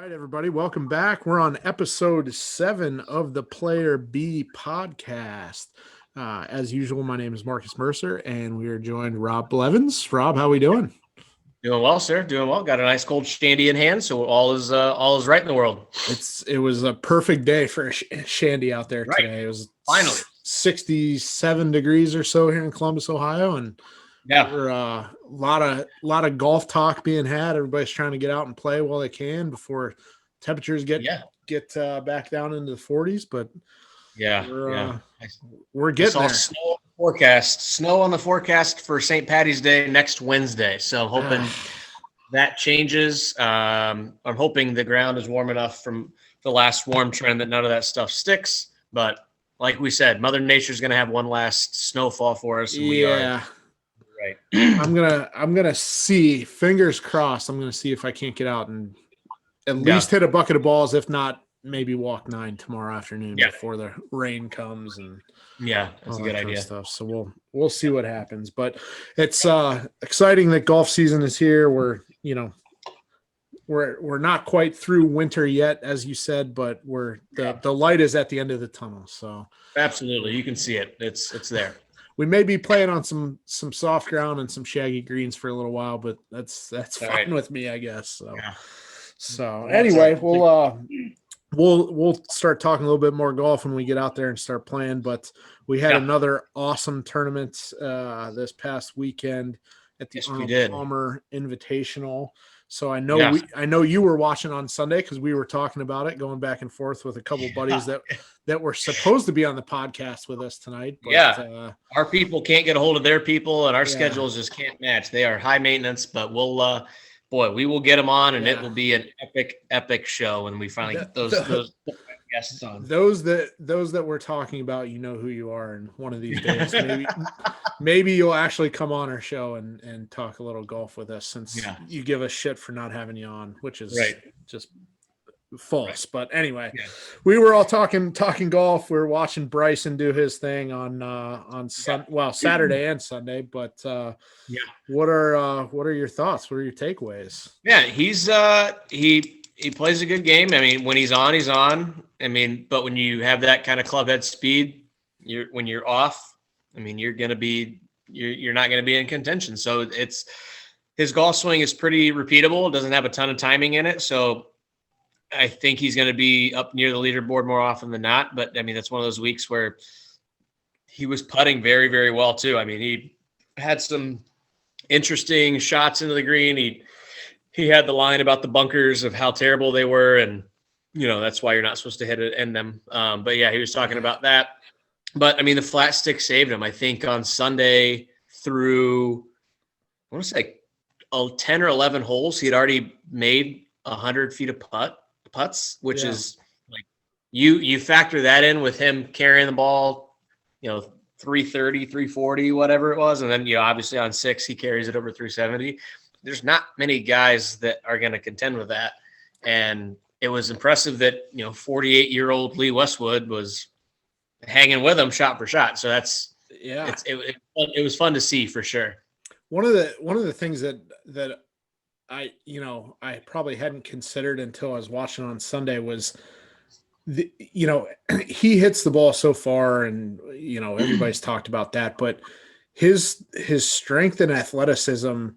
All right, everybody, welcome back. We're on episode 7 of the Player B podcast. As usual, my name is Marcus Mercer, and we are joined Rob Blevins. Rob, how we doing? Doing well, sir. Doing well. Got a nice cold shandy in hand, so all is right in the world. It was a perfect day for shandy out there Right. today. It was Finally 67 degrees or so here in Columbus, Ohio, and Yeah. we're a lot of golf talk being had. Everybody's trying to get out and play while they can before temperatures get back down into the 40s. But we're getting there. Snow on the forecast for St. Patty's Day next Wednesday. So hoping that changes. I'm hoping the ground is warm enough from the last warm trend that none of that stuff sticks. But like we said, Mother Nature's going to have one last snowfall for us. And we are right. I'm gonna see. Fingers crossed. I'm gonna see if I can't get out and at least hit a bucket of balls. If not, maybe walk 9 tomorrow afternoon before the rain comes. And that's a good idea. Stuff. So we'll see what happens. But it's exciting that golf season is here. We're not quite through winter yet, as you said, but the light is at the end of the tunnel. So absolutely, you can see it. It's there. We may be playing on some soft ground and some shaggy greens for a little while, but that's fine with me, I guess. So anyway, we'll start talking a little bit more golf when we get out there and start playing. But we had another awesome tournament this past weekend at the Arnold Palmer Invitational. So I know you were watching on Sunday because we were talking about it, going back and forth with a couple of buddies that were supposed to be on the podcast with us tonight. But, our people can't get a hold of their people, and our schedules just can't match. They are high maintenance, but we will get them on, and it will be an epic show when we finally get those guests on. Those that we're talking about, you know who you are, and one of these days, maybe you'll actually come on our show and talk a little golf with us, since you give us shit for not having you on, which is just false. But anyway, we were all talking golf. We were watching Bryson do his thing on Saturday and Sunday. But what are your thoughts? What are your takeaways? Yeah, he's he plays a good game. I mean, when he's on, he's on. I mean, but when you have that kind of clubhead speed, when you're off, I mean, you're not going to be in contention. So his golf swing is pretty repeatable. It doesn't have a ton of timing in it. So I think he's going to be up near the leaderboard more often than not. But I mean, that's one of those weeks where he was putting very, very well too. I mean, he had some interesting shots into the green. He had the line about the bunkers of how terrible they were, and that's why you're not supposed to hit it in them. But yeah, he was talking about that. But I mean, the flat stick saved him. I think on Sunday through, I want to say 10 or 11 holes, he had already made 100 feet of putts, which is like you factor that in with him carrying the ball, 330, 340, whatever it was, and then obviously on 6 he carries it over 370. There's not many guys that are going to contend with that. And it was impressive that, 48-year-old Lee Westwood was hanging with him shot for shot. So it was fun to see for sure. One of the things that I probably hadn't considered until I was watching on Sunday was he hits the ball so far, and, everybody's talked about that, but his strength and athleticism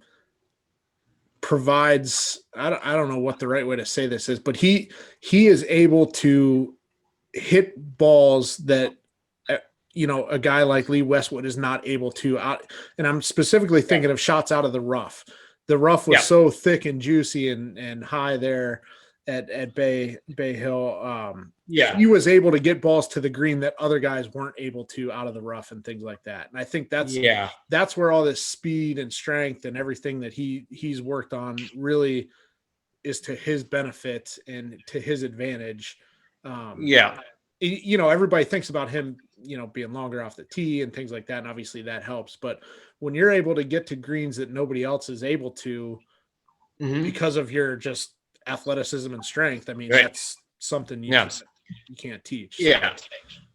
provides, I don't know what the right way to say this is, but he is able to hit balls that a guy like Lee Westwood is not able to. And I'm specifically thinking of shots out of the rough. The rough was so thick and juicy and high there at Bay Hill. He was able to get balls to the green that other guys weren't able to out of the rough and things like that. And I think that's where all this speed and strength and everything that he's worked on really is to his benefit and to his advantage. Everybody thinks about him, being longer off the tee and things like that. And obviously that helps. But when you're able to get to greens that nobody else is able to because of your just athleticism and strength, I mean, that's something you can't teach. Yeah.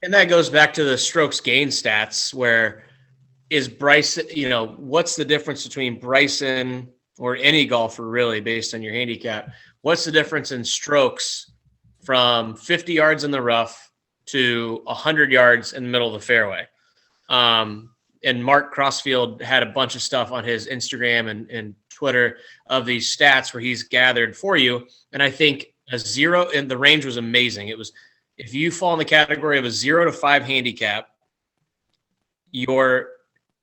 And that goes back to the strokes gain stats, where is Bryson, what's the difference between Bryson or any golfer really based on your handicap, what's the difference in strokes from 50 yards in the rough to 100 yards in the middle of the fairway? And Mark Crossfield had a bunch of stuff on his Instagram and Twitter of these stats where he's gathered for you. And I think a 0, and the range was amazing. It was, if you fall in the category of a 0 to 5 handicap, your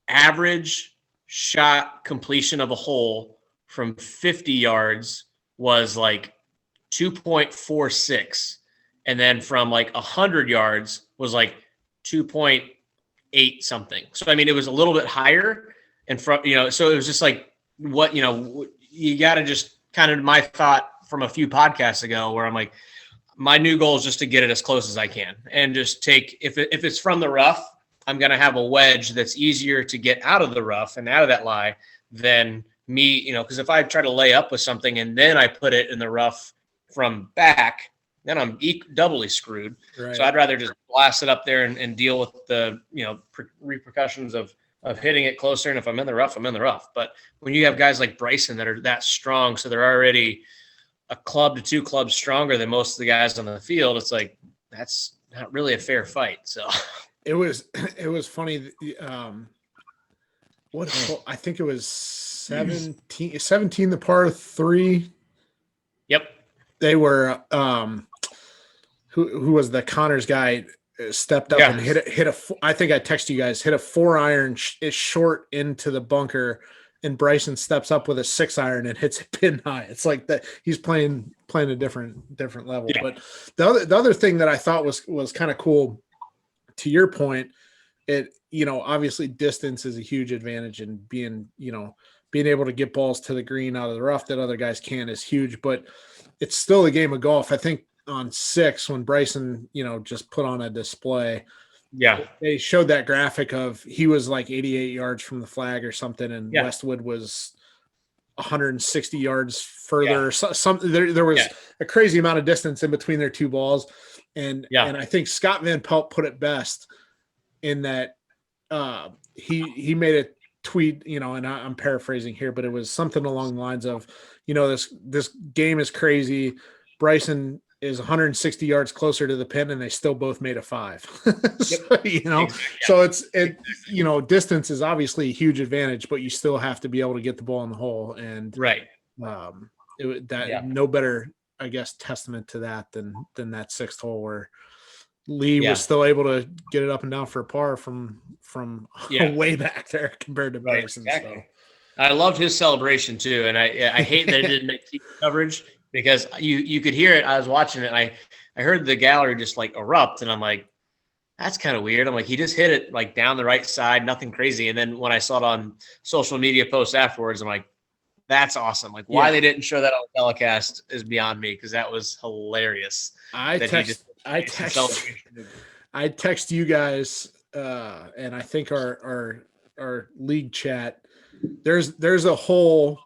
average shot completion of a hole from 50 yards was like 2.46. And then from like 100 yards was like 2.8 something. So, I mean, it was a little bit higher. And from, so it was just like what, you got to just kind of my thought from a few podcasts ago where I'm like, my new goal is just to get it as close as I can and just take, if it's from the rough, I'm going to have a wedge that's easier to get out of the rough and out of that lie than me, because if I try to lay up with something and then I put it in the rough from back, then I'm doubly screwed. Right. So I'd rather just blast it up there and deal with the, repercussions of hitting it closer. And if I'm in the rough, I'm in the rough. But when you have guys like Bryson that are that strong, so they're already a club to 2 clubs stronger than most of the guys on the field, it's like, that's not really a fair fight. So it was funny. I think it was 17, the par 3. Yep. They were, who was the Connors guy stepped up and hit a, I think I texted you guys, hit a 4-iron is short into the bunker, and Bryson steps up with a 6-iron and hits it pin high. It's like that he's playing a different level. Yeah. But the other thing that I thought was kind of cool, to your point, it, obviously distance is a huge advantage, and being able to get balls to the green out of the rough that other guys can't is huge, but it's still a game of golf. I think on 6, when Bryson, just put on a display, they showed that graphic of he was like 88 yards from the flag or something, and Westwood was 160 yards further. Something there was a crazy amount of distance in between their 2 balls, and I think Scott Van Pelt put it best in that he made a tweet, and I'm paraphrasing here, but it was something along the lines of, this game is crazy. Bryson is 160 yards closer to the pin, and they still both made a 5. So distance is obviously a huge advantage, but you still have to be able to get the ball in the hole. And no better, I guess, testament to that than that 6th hole where Lee was still able to get it up and down for a par from way back there compared to Bryson. Exactly. So. I loved his celebration too, and I hate that it didn't make TV coverage because you could hear it. I was watching it, and I heard the gallery just like erupt, and I'm like, that's kind of weird. I'm like, he just hit it like down the right side, nothing crazy. And then when I saw it on social media posts afterwards, I'm like, that's awesed. Like, why they didn't show that on the telecast is beyond me, because that was hilarious. I text you guys, and I think our league chat. There's a hole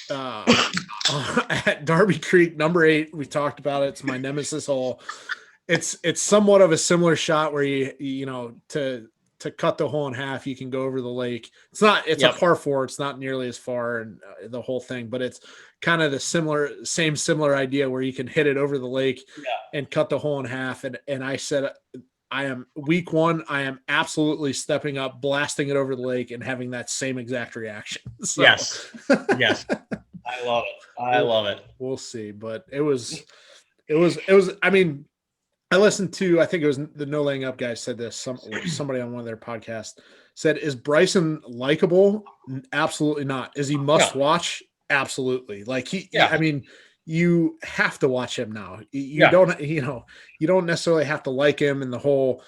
at Darby Creek, number 8. We talked about it. It's my nemesis hole. It's somewhat of a similar shot where you to cut the hole in half, you can go over the lake. It's a par 4. It's not nearly as far and the whole thing, but it's kind of the similar idea where you can hit it over the lake and cut the hole in half. And I said, I am week 1. I am absolutely stepping up, blasting it over the lake, and having that same exact reaction. So. Yes. I love it. We'll see, but it was. I mean, I listened to. I think it was the No Laying Up guys said this. Somebody on one of their podcasts said, "Is Bryson likable? Absolutely not. Is he must watch? Absolutely. Like he. I mean." You have to watch him now. You don't necessarily have to like him in the whole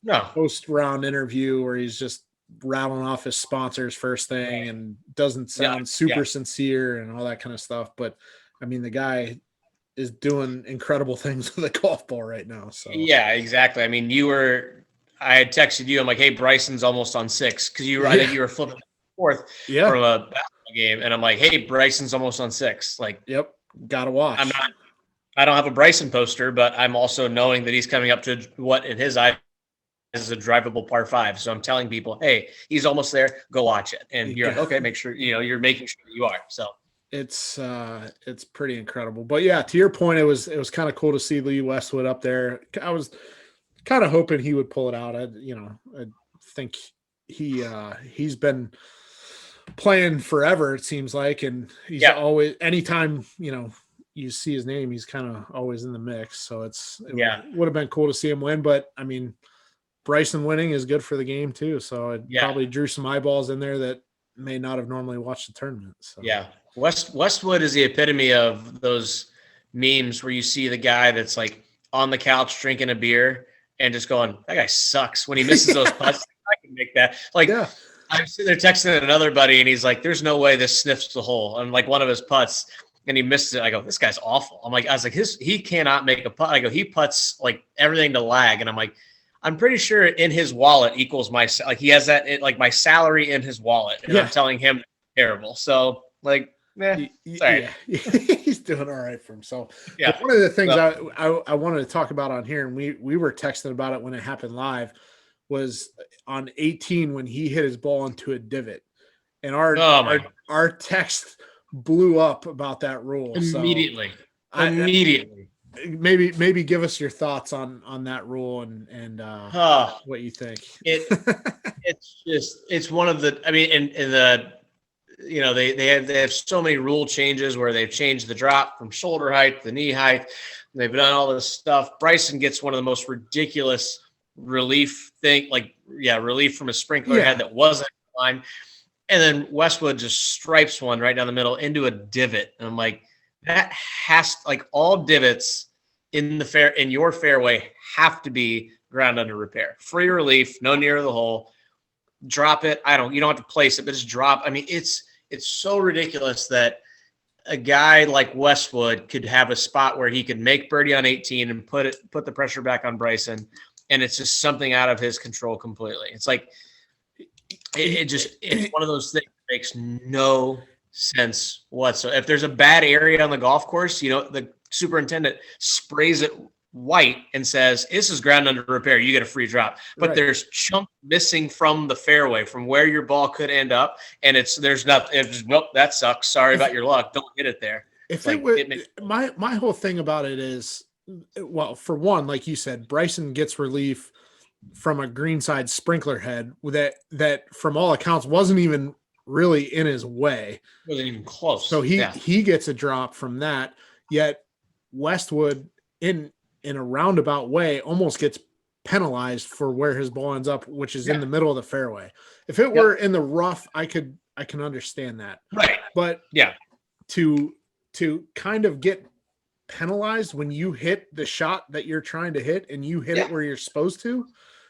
post round interview where he's just rattling off his sponsors first thing and doesn't sound super sincere and all that kind of stuff. But I mean, the guy is doing incredible things with a golf ball right now. So yeah, exactly. I mean, I had texted you. I'm like, hey, Bryson's almost on 6 because I think you were flipping 4th from a basketball game, and I'm like, hey, Bryson's almost on 6. Like, gotta watch. I don't have a Bryson poster, but I'm also knowing that he's coming up to what in his eyes is a drivable par 5. So I'm telling people, hey, he's almost there. Go watch it. And you're like, okay, make sure you're making sure you are. So it's pretty incredible. But yeah, to your point, it was kind of cool to see Lee Westwood up there. I was kind of hoping he would pull it out. I think he's been playing forever, it seems like, and he's Yeah. always, anytime you see his name, he's kind of always in the mix. So it would have been cool to see him win. But I mean, Bryson winning is good for the game too. So it probably drew some eyeballs in there that may not have normally watched the tournament. So yeah, Westwood is the epitome of those memes where you see the guy that's like on the couch drinking a beer and just going, "That guy sucks." When he misses those putts, I can make that. Like, I'm sitting there texting another buddy, and he's like, "There's no way this sniffs the hole." And like one of his putts, and he missed it. I go, "This guy's awful." I was like, he cannot make a putt. I go, he putts like everything to lag, and I'm like, I'm pretty sure in his wallet equals he has that like my salary in his wallet, and I'm telling him terrible. So like, sorry. He's doing all right for himself. Yeah. But one of the things I wanted to talk about on here, and we were texting about it when it happened live, was on 18 when he hit his ball into a divot, and our text blew up about that rule immediately. So immediately. Maybe give us your thoughts on that rule and what you think. It's one of the, I mean, in the, they have so many rule changes where they've changed the drop from shoulder height to knee height. They've done all this stuff. Bryson gets one of the most ridiculous relief relief from a sprinkler head that wasn't fine. And then Westwood just stripes one right down the middle into a divot. And I'm like, that all divots in your fairway have to be ground under repair. Free relief, no near the hole. Drop it. You don't have to place it, but just drop. I mean, it's so ridiculous that a guy like Westwood could have a spot where he could make birdie on 18 and put the pressure back on Bryson, and it's just something out of his control completely. It's like it's one of those things that makes no sense whatsoever. If there's a bad area on the golf course, the superintendent sprays it white and says, "This is ground under repair. You get a free drop." But there's chunk missing from the fairway, from where your ball could end up, and there's nothing. It's just, well, that sucks. Sorry about your luck. Don't hit it there. My whole thing about it is, well, for one, like you said, Bryson gets relief from a greenside sprinkler head that from all accounts wasn't even really in his way. Wasn't even close. So he gets a drop from that. Yet Westwood in a roundabout way almost gets penalized for where his ball ends up, which is in the middle of the fairway. If it were in the rough, I can understand that. Right. But to kind of get penalized when you hit the shot that you're trying to hit and you hit it where you're supposed to,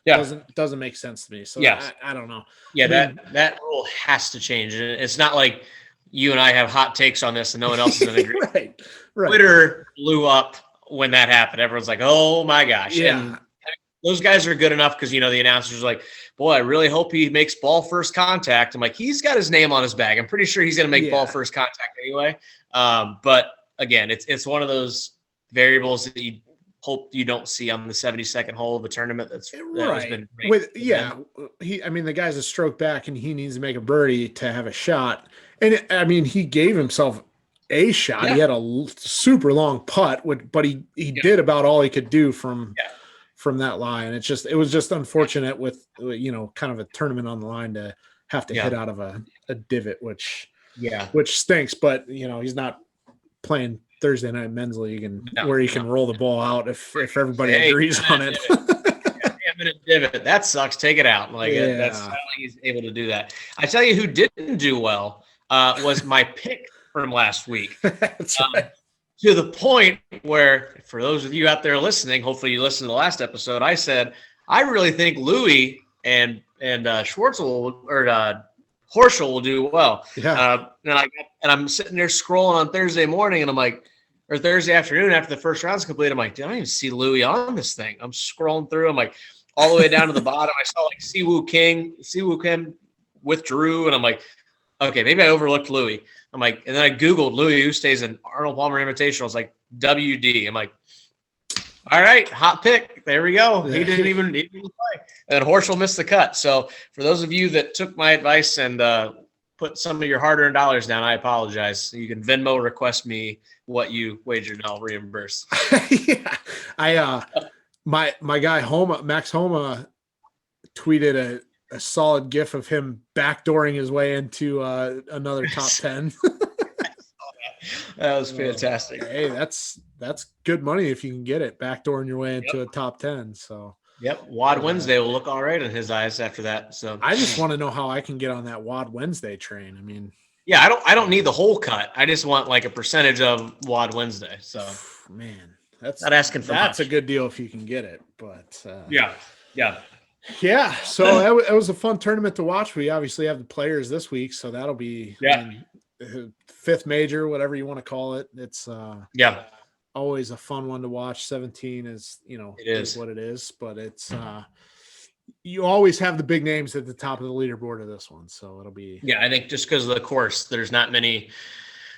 doesn't make sense to me. So I don't know. Yeah, that rule has to change. And it's not like you and I have hot takes on this and no one else is in agreement. Right. Twitter blew up when that happened. Everyone's like, "Oh my gosh!" Yeah. And those guys are good enough because the announcers are like, "Boy, I really hope he makes ball first contact." I'm like, he's got his name on his bag. I'm pretty sure he's going to make ball first contact anyway. But again, it's one of those variables that you hope you don't see on the 72nd hole of a tournament. That has been great. The guy's a stroke back and he needs to make a birdie to have a shot. And he gave himself a shot. Yeah. He had a super long putt, but he did about all he could do from that line. It was just unfortunate with kind of a tournament on the line to have to hit out of a divot, which stinks. But he's not playing Thursday night men's league where he can roll the ball out if everybody agrees on it. 10-minute divot, that sucks. Take it out. That's how he's able to do that. I tell you, who didn't do well was my pick from last week. That's right. To the point where, for those of you out there listening, hopefully you listened to the last episode, I said I really think Louis and Schwartzel or Horschel will do well. Yeah. And I'm sitting there scrolling on Thursday morning, and I'm like, or Thursday afternoon after the first round's complete, I'm like, dude, I don't even see Louis on this thing. I'm scrolling through. I'm like, all the way down to the bottom. I saw like Siwoo Kim withdrew, and I'm like, okay, maybe I overlooked Louis. I'm like, and then I Googled Louis Oosthuizen in Arnold Palmer Invitational. It's like WD. I'm like, all right, hot pick. There we go. He didn't even play. And Horschel missed the cut. So for those of you that took my advice and put some of your hard-earned dollars down, I apologize. You can Venmo request me what you wagered, and I'll reimburse. Yeah, my guy Homa, Max Homa, tweeted a solid gif of him backdooring his way into another top 10. That was fantastic. Hey, that's good money if you can get it, backdooring your way into a top 10. So yep, Wad Wednesday will look all right in his eyes after that. So I just want to know how I can get on that Wad Wednesday train. I mean, yeah, I don't need the whole cut. I just want like a percentage of Wad Wednesday. So man, that's not asking for that's much. a good deal if you can get it. But yeah. So it was a fun tournament to watch. We obviously have the players this week, so that'll be fifth major, whatever you want to call it. It's always a fun one to watch. 17 is it is what it is, but it's you always have the big names at the top of the leaderboard of this one, so it'll be I think just because of the course, there's not many.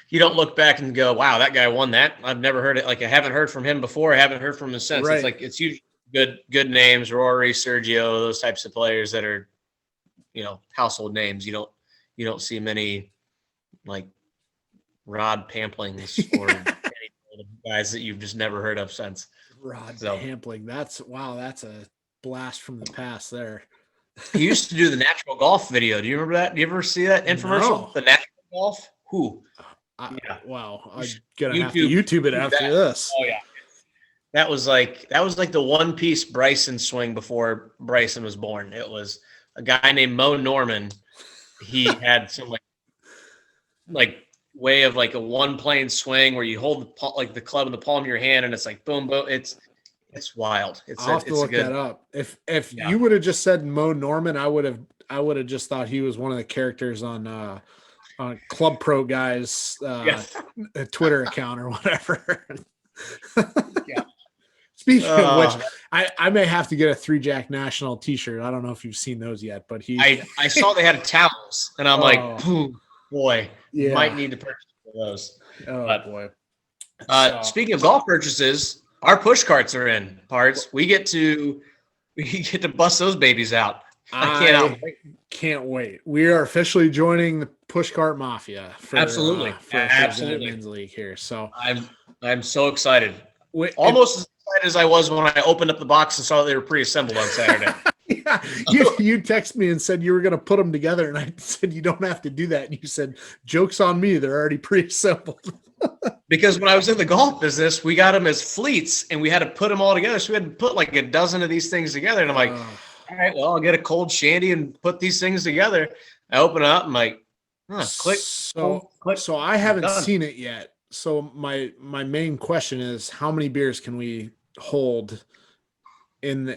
You don't look back and go, wow, that guy won that. I've never heard it. Like I haven't heard from him before. I haven't heard from him since. Right. It's like it's usually good names, Rory, Sergio, those types of players that are household names. You don't see many like Rod Pamplings or any guys that you've just never heard of since. Pampling. That's a blast from the past there. He used to do the natural golf video. Do you remember that? Do you ever see that infomercial? No. The natural golf? Wow. I'm gonna have to YouTube it after this. Oh yeah. That was like the one piece Bryson swing before Bryson was born. It was a guy named Mo Norman. He had some like way of like a one plane swing where you hold the club in the palm of your hand and it's like boom boom. It's wild. I'll have to look that up. If you would have just said Mo Norman, I would have just thought he was one of the characters on Club Pro Guys Twitter account or whatever. Yeah. Speaking of which, I may have to get a 3 Jack National t-shirt. I don't know if you've seen those yet, but I saw they had towels and I'm like, boy, you might need to purchase those. Boy. Speaking of golf purchases, our push carts are in parts. We get to bust those babies out. I can't wait. We are officially joining the push cart mafia for absolutely men's league here. So I'm so excited. Almost as excited as I was when I opened up the box and saw that they were pre-assembled on Saturday. Yeah, you texted me and said you were going to put them together, and I said you don't have to do that. And you said, "Joke's on me, they're already pre-assembled." Because when I was in the golf business, we got them as fleets, and we had to put them all together. So we had to put like a dozen of these things together, and I'm like, all right, well, I'll get a cold shandy and put these things together. I open it up, I'm like, click. Click. So I haven't seen it yet. So my main question is, how many beers can we hold? In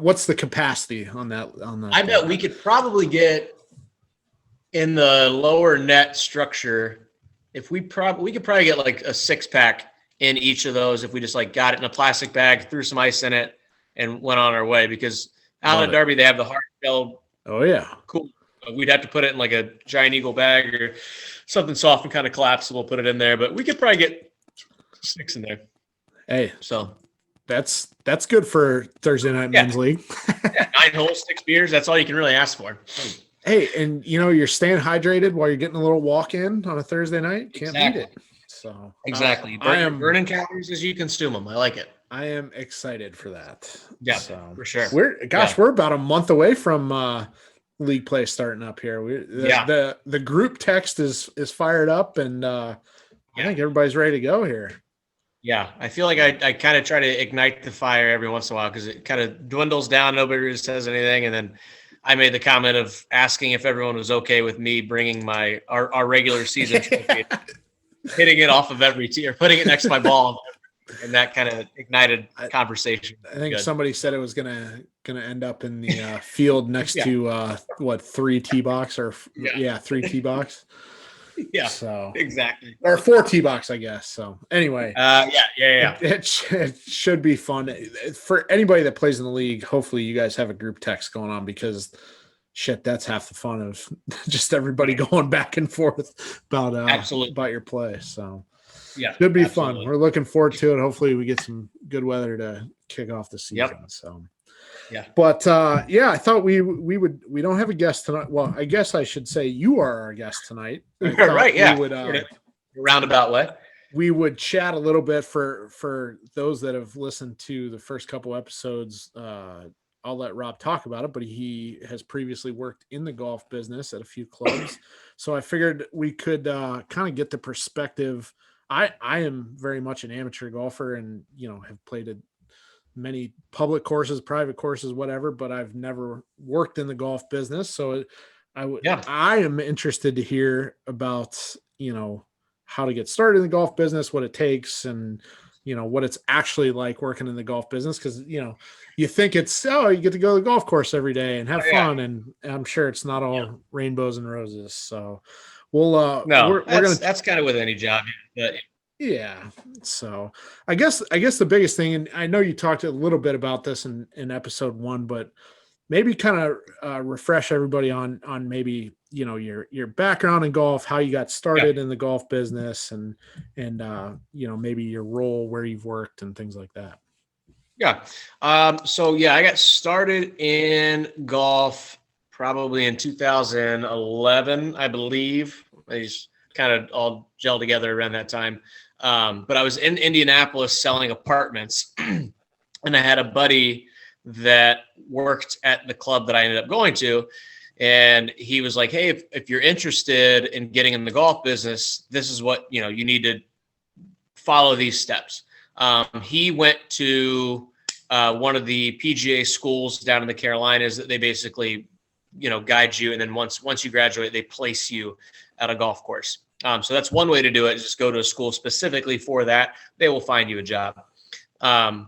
what's the capacity on that? I bet we could probably get in the lower net structure. If we could probably get like a 6-pack in each of those if we just like got it in a plastic bag, threw some ice in it, and went on our way. Because out in Derby they have the hard shell. Oh yeah, cool. We'd have to put it in like a Giant Eagle bag or something soft and kind of collapsible. We'll put it in there, but we could probably get 6 in there. Hey, so. That's good for Thursday night men's league. 9 holes, 6 beers. That's all you can really ask for. Hey, and you're staying hydrated while you're getting a little walk in on a Thursday night. Can't beat it. So exactly. I am burning calories as you consume them. I like it. I am excited for that. Yeah, for sure. We're about a month away from league play starting up here. The group text is fired up, and I think everybody's ready to go here. Yeah, I feel like I kind of try to ignite the fire every once in a while because it kind of dwindles down. Nobody really says anything. And then I made the comment of asking if everyone was okay with me bringing our regular season trophy, hitting it off of every tee or putting it next to my ball. And that kind of ignited conversation. I think somebody said it was gonna end up in the field next to 3 tee box or 3 tee box. Yeah. So exactly. Or 4 tee box, I guess. So anyway. It should be fun for anybody that plays in the league. Hopefully you guys have a group text going on because that's half the fun of just everybody going back and forth about your play. So should be fun. We're looking forward to it. Hopefully we get some good weather to kick off the season. So Yeah. But yeah, I thought we don't have a guest tonight. Well, I guess I should say you are our guest tonight. I thought Right. Yeah. In a roundabout way. we would chat a little bit for those that have listened to the first couple episodes. I'll let Rob talk about it, but he has previously worked in the golf business at a few clubs, so I figured we could kind of get the perspective. I am very much an amateur golfer, and have played at many public courses, private courses, whatever, but I've never worked in the golf business. So Yeah. I am interested to hear about, how to get started in the golf business, what it takes, and, what it's actually like working in the golf business. Cause, you think it's, you get to go to the golf course every day and have Oh, yeah. fun. And I'm sure it's not all Yeah. rainbows and roses. So we'll, No, we're going to, that's kind of with any job. But yeah. So I guess the biggest thing, and I know you talked a little bit about this in episode 1, but maybe kind of refresh everybody on maybe, your background in golf, how you got yeah. started in the golf business, and maybe your role, where you've worked, and things like that. Yeah. So yeah, I got started in golf probably in 2011, I believe. These kind of all gel together around that time. But I was in Indianapolis selling apartments, and I had a buddy that worked at the club that I ended up going to. And he was like, hey, if you're interested in getting in the golf business, this is what, you need to follow these steps. He went to one of the PGA schools down in the Carolinas that they basically, guide you. And then once you graduate, they place you at a golf course. So that's one way to do it, is just go to a school specifically for that. They will find you a job. I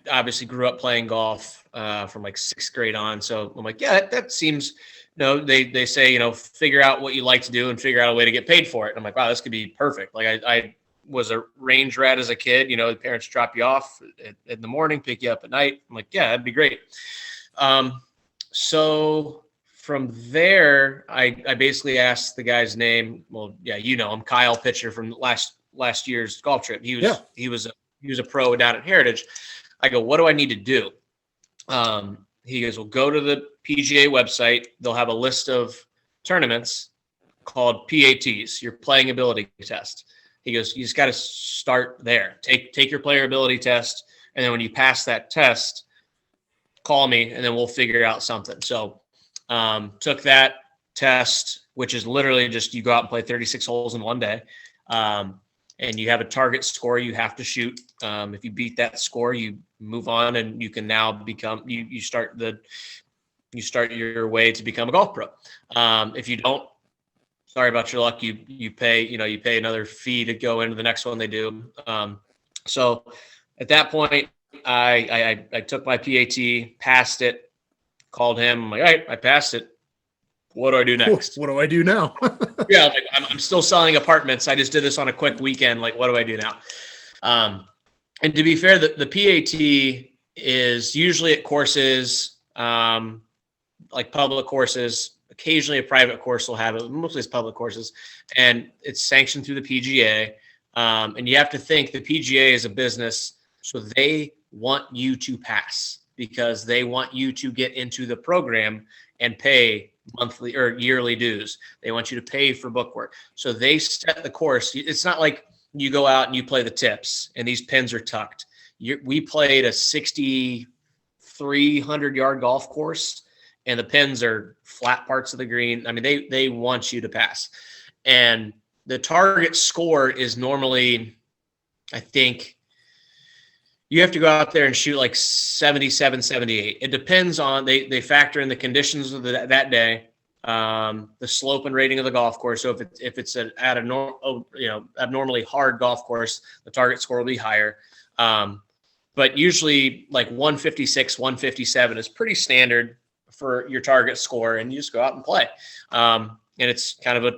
obviously grew up playing golf from like 6th grade on. So I'm like, yeah, that seems, they say, figure out what you like to do and figure out a way to get paid for it. And I'm like, wow, this could be perfect. Like I was a range rat as a kid. The parents drop you off in the morning, pick you up at night. I'm like, yeah, that'd be great. So from there, I basically asked the guy's name. Well, yeah, I'm Kyle Pitcher from last year's golf trip. He was a pro down at Heritage. I go, what do I need to do? He goes, well, go to the PGA website. They'll have a list of tournaments called PATs, your playing ability test. He goes, you just got to start there. Take your player ability test. And then when you pass that test, call me and then we'll figure out something. So took that test, which is literally just you go out and play 36 holes in one day. And you have a target score you have to shoot. If you beat that score, you move on, and you can now become you start your way to become a golf pro. If you don't, sorry about your luck. You pay another fee to go into the next one they do. So at that point, I took my PAT, passed it, called him. I'm like, all right, I passed it. What do I do next? What do I do now? Yeah, like I'm still selling apartments. I just did this on a quick weekend. Like, what do I do now? And to be fair, the PAT is usually at courses, like public courses. Occasionally a private course will have it. Mostly it's public courses. And it's sanctioned through the PGA. And you have to think the PGA is a business, so they want you to pass because they want you to get into the program and pay monthly or yearly dues. They want you to pay for bookwork. So they set the course. It's not like you go out and you play the tips and these pins are tucked. We played a 6,300-yard golf course and the pins are flat parts of the green. I mean, they want you to pass. And the target score is normally, I think, you have to go out there and shoot like 77, 78. It depends on, they factor in the conditions of that day, the slope and rating of the golf course. So if it's at abnormally hard golf course, the target score will be higher. But usually like 156, 157 is pretty standard for your target score, and you just go out and play. And it's kind of a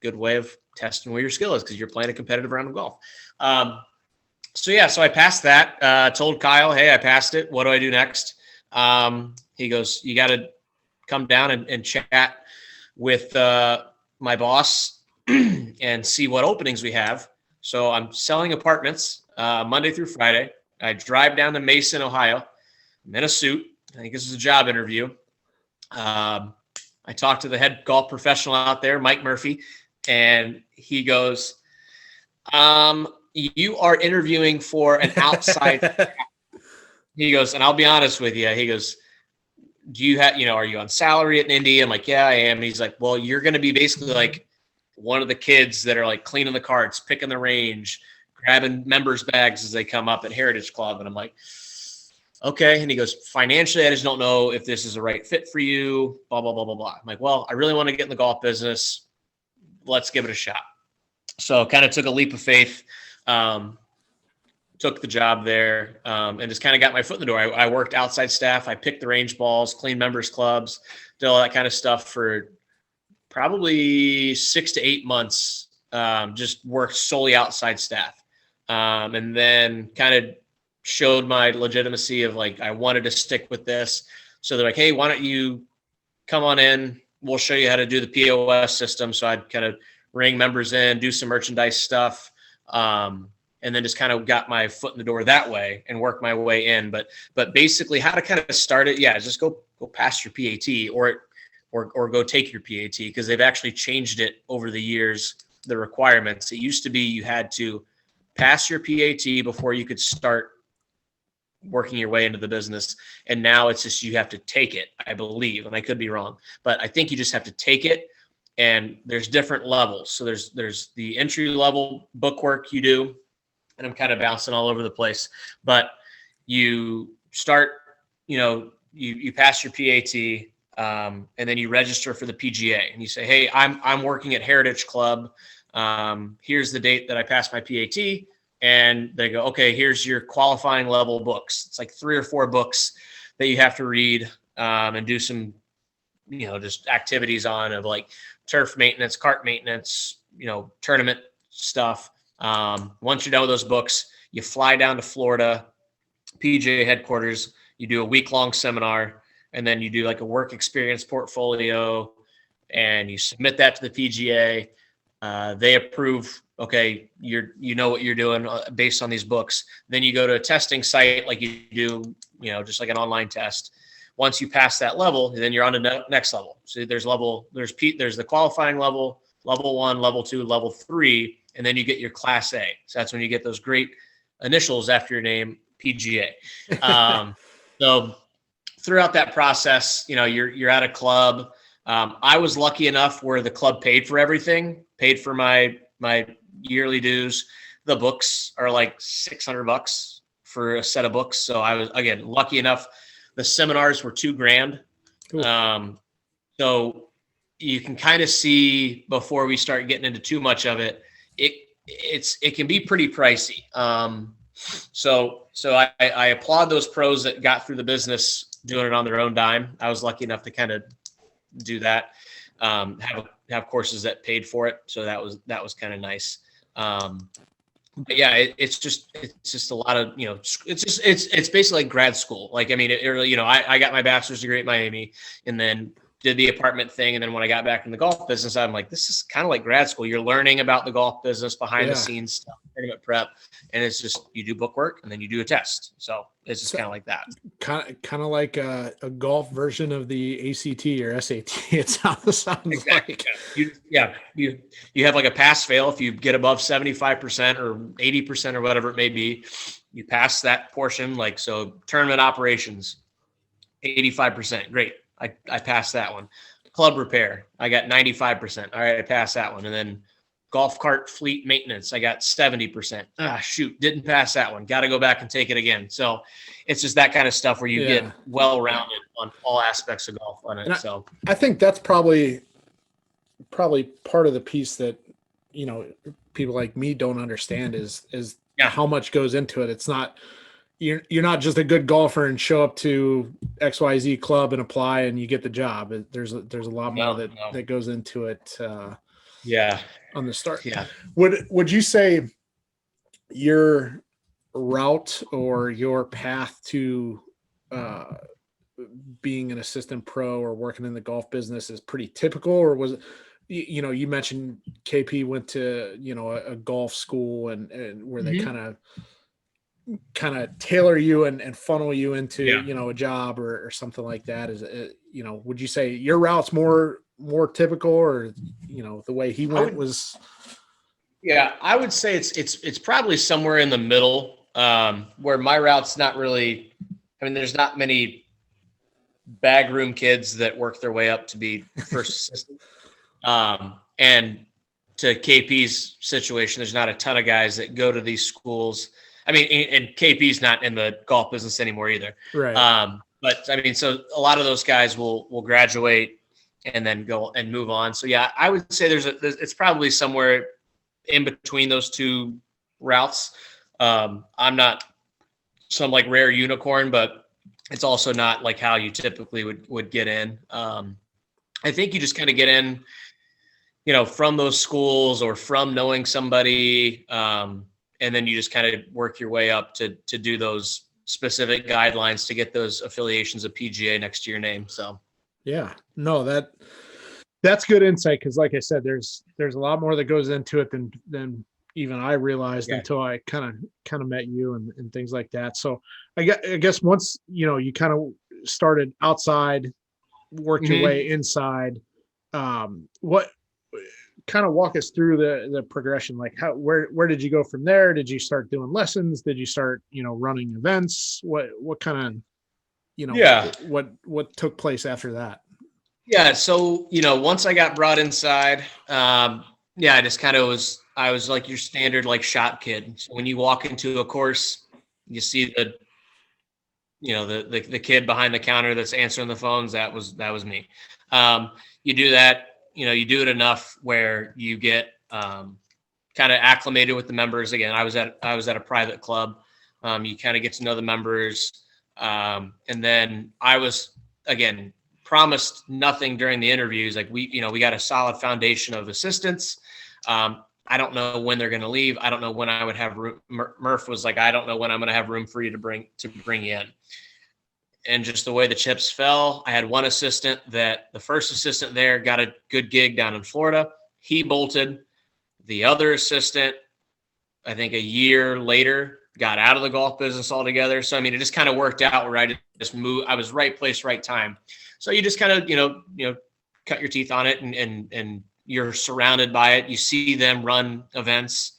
good way of testing where your skill is because you're playing a competitive round of golf. So I passed that, told Kyle, hey, I passed it. What do I do next? He goes, you got to come down and chat with my boss and see what openings we have. So I'm selling apartments Monday through Friday. I drive down to Mason, Ohio. I'm in a suit. I think this is a job interview. I talked to the head golf professional out there, Mike Murphy, and he goes, you are interviewing for an outside. He goes, and I'll be honest with you. He goes, do you have, are you on salary at Indy? I'm like, yeah, I am. And he's like, well, you're going to be basically like one of the kids that are like cleaning the carts, picking the range, grabbing members' bags as they come up at Heritage Club. And I'm like, okay. And he goes, financially, I just don't know if this is the right fit for you, blah, blah, blah, blah, blah. I'm like, well, I really want to get in the golf business. Let's give it a shot. So kind of took a leap of faith, took the job there, and just kind of got my foot in the door. I worked outside staff. I picked the range balls, cleaned members clubs, did all that kind of stuff for probably 6 to 8 months. Just worked solely outside staff. And then kind of showed my legitimacy of like, I wanted to stick with this. So they're like, hey, why don't you come on in? We'll show you how to do the POS system. So I'd kind of ring members in, do some merchandise stuff. And then just kind of got my foot in the door that way and work my way in. But basically how to kind of start it. Yeah. Just go past your PAT or go take your PAT, because they've actually changed it over the years, the requirements. It used to be you had to pass your PAT before you could start working your way into the business. And now it's just, you have to take it, I believe, and I could be wrong, but I think you just have to take it. And there's different levels. So there's the entry level bookwork you do, and I'm kind of bouncing all over the place, but you start, you pass your PAT, and then you register for the PGA, and you say, hey, I'm working at Heritage Club. Here's the date that I passed my PAT. And they go, okay, here's your qualifying level books. It's like 3 or 4 books that you have to read, and do some, just activities on, of like turf maintenance, cart maintenance, tournament stuff. Once you're done with those books, you fly down to Florida, PGA headquarters, you do a week-long seminar, and then you do like a work experience portfolio, and you submit that to the PGA. They approve, okay, you know what you're doing based on these books. Then you go to a testing site like you do, just like an online test. Once you pass that level, then you're on to the next level. So there's the qualifying level, level 1, level 2, level 3, and then you get your class A. So that's when you get those great initials after your name, PGA. So throughout that process, you're at a club. I was lucky enough where the club paid for everything, paid for my yearly dues. The books are like $600 for a set of books. So I was, again, lucky enough. The seminars were $2,000. Cool. So you can kind of see, before we start getting into too much of it, it can be pretty pricey. So I applaud those pros that got through the business doing it on their own dime. I was lucky enough to kind of do that. Have courses that paid for it. So that was kind of nice. But yeah, it's just a lot of, it's basically like grad school. Like, I mean, it really, I got my bachelor's degree at Miami, and then did the apartment thing. And then when I got back in the golf business, I'm like, this is kind of like grad school. You're learning about the golf business, behind the scenes stuff, tournament prep. And it's just, you do bookwork and then you do a test. So it's just kind of like that. Kind of like a golf version of the ACT or SAT. It sounds exactly. like. You have like a pass fail. If you get above 75% or 80% or whatever it may be, you pass that portion. Like, so tournament operations, 85%. Great. I passed that one. Club repair, I got 95%. All right, I passed that one. And then golf cart fleet maintenance, I got 70%. Shoot, didn't pass that one. Got to go back and take it again. So it's just that kind of stuff where you get well-rounded on all aspects of golf on it. And so I think that's probably part of the piece that, people like me don't understand is how much goes into it. It's not, you're not just a good golfer and show up to XYZ club and apply and you get the job. There's a lot more that goes into it. On the start. Yeah. Would you say your route or your path to being an assistant pro or working in the golf business is pretty typical, or was it, you mentioned KP went to, a golf school and where they kind of kind of tailor you and funnel you into, Yeah. a job or something like that? Is it, would you say your route's more typical, or, the way he I went would, was? yeah, I would say it's probably somewhere in the middle, where my route's not really. I mean, there's not many bag room kids that work their way up to be first assistant. And to KP's situation, there's not a ton of guys that go to these schools. I mean, and KP's not in the golf business anymore either. Right. But I mean, so a lot of those guys will graduate and then go and move on. So yeah, I would say it's probably somewhere in between those two routes. I'm not some like rare unicorn, but it's also not like how you typically would get in. I think you just kind of get in, from those schools or from knowing somebody, and then you just kind of work your way up to do those specific guidelines to get those affiliations of PGA next to your name. So Yeah, no, that's good insight. Cause like I said, there's a lot more that goes into it than even I realized yeah. until I kind of met you and things like that. So I guess once, you kind of started outside, worked your way inside, what kind of walk us through the progression? Like where did you go from there? Did you start doing lessons? Did you start, running events? What kind of, Yeah. what took place after that? Yeah. So, once I got brought inside, I just kind of I was like your standard, like shop kid. So when you walk into a course, you see the kid behind the counter that's answering the phones. That was me. You do that, you do it enough where you get, kind of acclimated with the members. Again, I was at a private club. You kind of get to know the members. And then I was, again, promised nothing during the interviews. Like we got a solid foundation of assistants. I don't know when they're going to leave. I don't know when I would have room. Murph was like, I don't know when I'm going to have room for you to bring you in. And just the way the chips fell, I had one assistant that the first assistant there got a good gig down in Florida. He bolted. The other assistant, I think a year later, got out of the golf business altogether. So, I mean, it just kind of worked out where I just moved. I was right place, right time. So you just kind of, cut your teeth on it, and you're surrounded by it. You see them run events,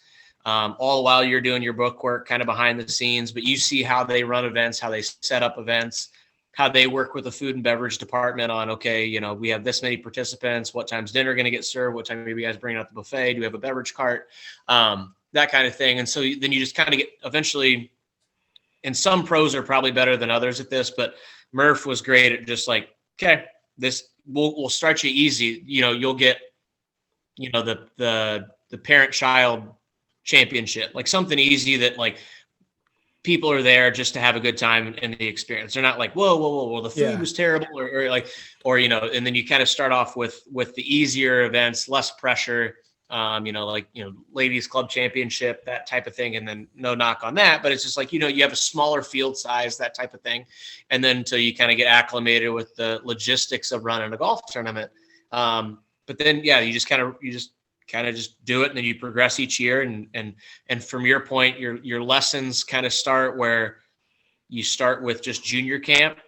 all the while you're doing your book work kind of behind the scenes, but you see how they run events, how they set up events, how they work with the food and beverage department on, okay, we have this many participants. What time's dinner going to get served? What time are you guys bringing out the buffet? Do we have a beverage cart? That kind of thing. And so then you just kind of get eventually, and some pros are probably better than others at this, but Murph was great at just like, okay, this we'll start you easy. You'll get, the parent child championship, like something easy that like people are there just to have a good time in the experience. They're not like, whoa, the food was terrible, or and then you kind of start off with the easier events, less pressure, ladies club championship, that type of thing. And then no knock on that, but it's just like, you have a smaller field size, that type of thing. And then until you kind of get acclimated with the logistics of running a golf tournament. But then, you just kind of just do it, and then you progress each year. And from your point, your lessons kind of start where you start with just junior camp,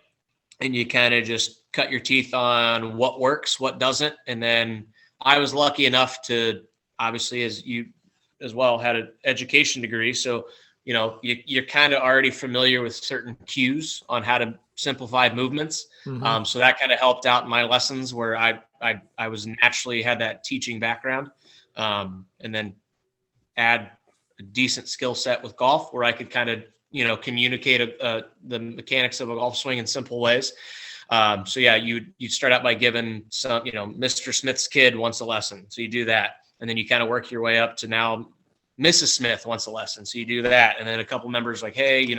and you kind of just cut your teeth on what works, what doesn't. And then I was lucky enough to, obviously, as you as well, had an education degree. So, you're kind of already familiar with certain cues on how to simplify movements. Mm-hmm. So that kind of helped out in my lessons, where I was naturally had that teaching background. And then add a decent skill set with golf, where I could kind of, communicate the mechanics of a golf swing in simple ways. So you'd start out by giving some, Mr. Smith's kid wants a lesson. So you do that. And then you kind of work your way up to now Mrs. Smith wants a lesson. So you do that. And then a couple members like, hey,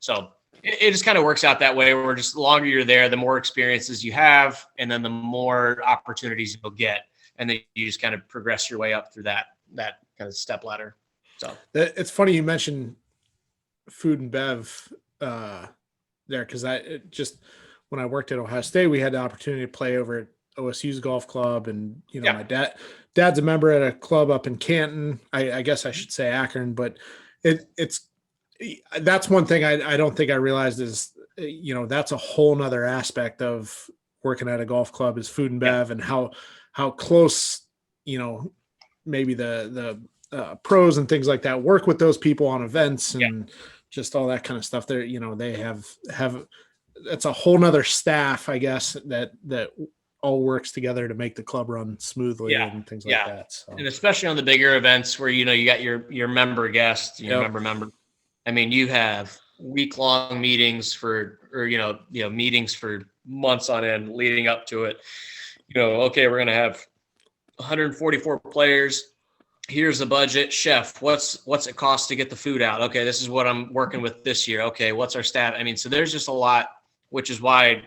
so it just kind of works out that way, where just the longer you're there, the more experiences you have, and then the more opportunities you'll get. And then you just kind of progress your way up through that kind of step ladder. So it's funny you mentioned food and bev there, because when I worked at Ohio State, we had the opportunity to play over at OSU's golf club, and my dad's a member at a club up in Canton. I guess I should say Akron, but it's that's one thing I don't think I realized is, that's a whole nother aspect of working at a golf club is food and Yeah. bev, and how close, maybe the pros and things like that work with those people on events Yeah. and just all that kind of stuff. There, they have that's a whole nother staff, I guess, that all works together to make the club run smoothly Yeah. and things like Yeah. that. So, And especially on the bigger events where, you got your member guests, your yep. member. I mean, you have week-long meetings meetings for months on end leading up to it. Okay, we're going to have 144 players. Here's the budget. Chef, what's it cost to get the food out? Okay, this is what I'm working with this year. Okay, what's our staff? I mean, so there's just a lot, which is why,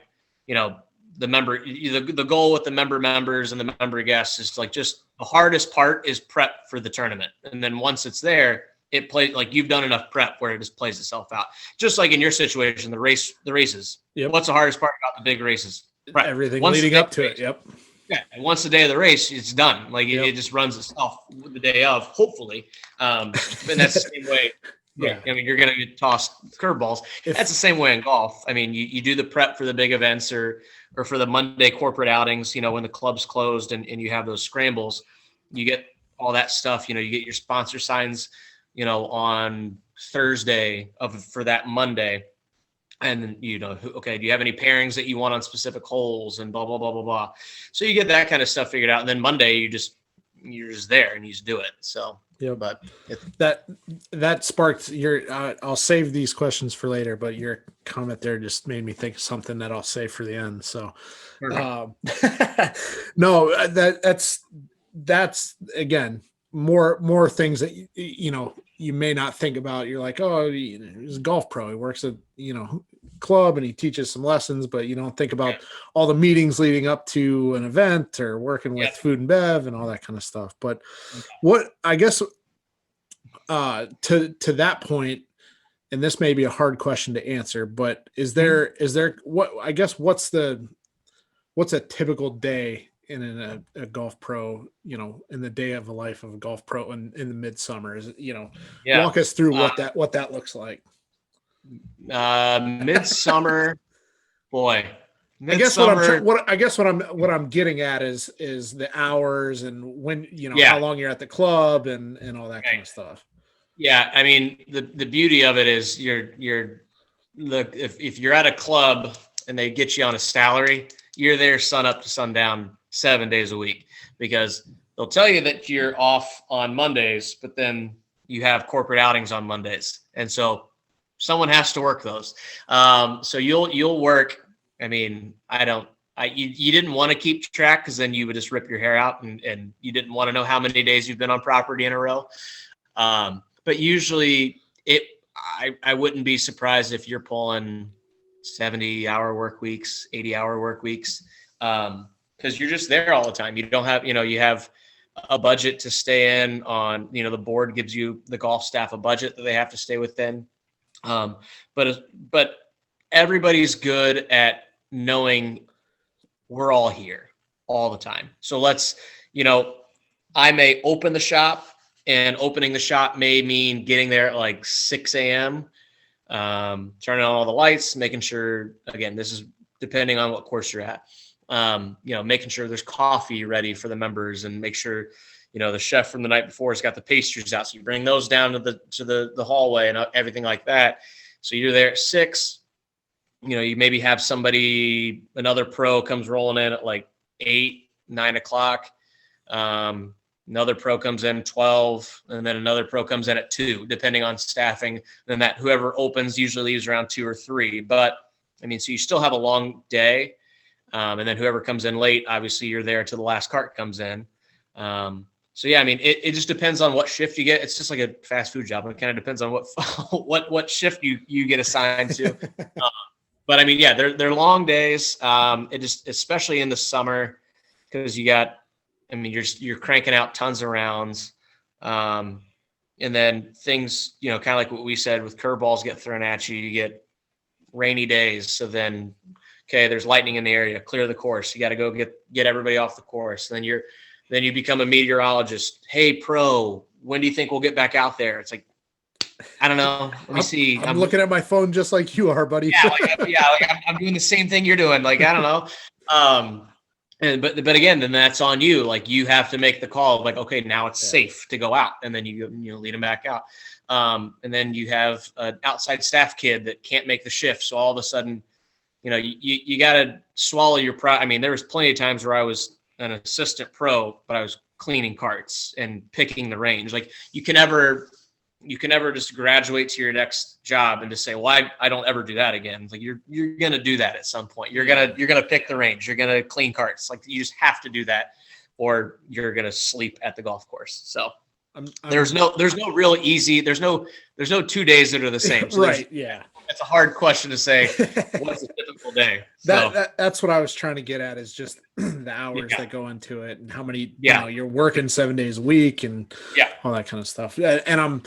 the goal with the members and the member guests is like, just the hardest part is prep for the tournament. And then once it's there, it plays, like, you've done enough prep where it just plays itself out. Just like in your situation, the races. Yep. What's the hardest part about the big races? Prep. Everything leading up to it. Yep. Yeah, and once the day of the race, it's done. Like, it just runs itself the day of, hopefully. And that's the same way. Yeah. I mean, you're going to get tossed curveballs. That's the same way in golf. I mean, you do the prep for the big events or for the Monday corporate outings, when the club's closed and you have those scrambles, you get all that stuff. You get your sponsor signs, on Thursday for that Monday. And, okay, do you have any pairings that you want on specific holes and blah, blah, blah, blah, blah. So you get that kind of stuff figured out. And then Monday, you're just there and you just do it. So, yeah, but that sparked your, I'll save these questions for later, but your comment there just made me think of something that I'll save for the end. So, no, that's again, more things that, you may not think about. You're like, oh, he's a golf pro. He works at, club and he teaches some lessons, but you don't think about all the meetings leading up to an event or working with food and bev and all that kind of stuff. But what, I guess, to that point, and this may be a hard question to answer, but is there what, I guess, what's a typical day in a golf pro, in the day of the life of a golf pro in the midsummer? Is it, walk us through what that looks like. Midsummer, boy. Midsummer, I guess what I'm getting at is the hours and when, how long you're at the club and all that kind of stuff. Yeah, I mean, the beauty of it is if you're at a club and they get you on a salary, you're there sun up to sundown 7 days a week, because they'll tell you that you're off on Mondays, but then you have corporate outings on Mondays, and so someone has to work those. So you'll work. I mean, you didn't want to keep track, because then you would just rip your hair out, and you didn't want to know how many days you've been on property in a row. But usually I wouldn't be surprised if you're pulling 70-hour work weeks, 80-hour work weeks, because you're just there all the time. You don't have, you have a budget to stay in on, the board gives you, the golf staff, a budget that they have to stay within. But everybody's good at knowing we're all here all the time. So I may open the shop, and opening the shop may mean getting there at like 6 a.m., turning on all the lights, making sure, again, this is depending on what course you're at, making sure there's coffee ready for the members, and make sure, the chef from the night before has got the pastries out. So you bring those down to the hallway and everything like that. So you're there at 6, you maybe have another pro comes rolling in at like 8, 9 o'clock. Another pro comes in 12, and then another pro comes in at 2, depending on staffing. Then that whoever opens usually leaves around 2 or 3. But I mean, so you still have a long day. And then whoever comes in late, obviously you're there till the last cart comes in. So yeah, I mean, it just depends on what shift you get. It's just like a fast food job. It kind of depends on what shift you get assigned to. But I mean, yeah, they're long days. It just, especially in the summer, because you're cranking out tons of rounds. And then things, kind of like what we said, with curveballs get thrown at you, you get rainy days. So then, okay, there's lightning in the area, clear the course. You got to go get everybody off the course. Then you become a meteorologist. Hey, pro, when do you think we'll get back out there? It's like, I don't know. Let me see. I'm looking at my phone just like you are, buddy. I'm doing the same thing you're doing. Like, I don't know. But again, then that's on you. Like, you have to make the call. Like, okay, now it's safe to go out, and then you lead them back out. And then you have an outside staff kid that can't make the shift, so all of a sudden, you got to swallow your pride. I mean, there was plenty of times where I was an assistant pro, but I was cleaning carts and picking the range. Like, you can never just graduate to your next job and just say, well, I don't ever do that again. Like, you're going to do that at some point. You're going to pick the range. You're going to clean carts. Like, you just have to do that, or you're going to sleep at the golf course. So there's no real easy, there's no 2 days that are the same. So right. Yeah. It's a hard question to say. What's a typical day? That's what I was trying to get at, is just the hours that go into it and how many, you're working 7 days a week and all that kind of stuff. And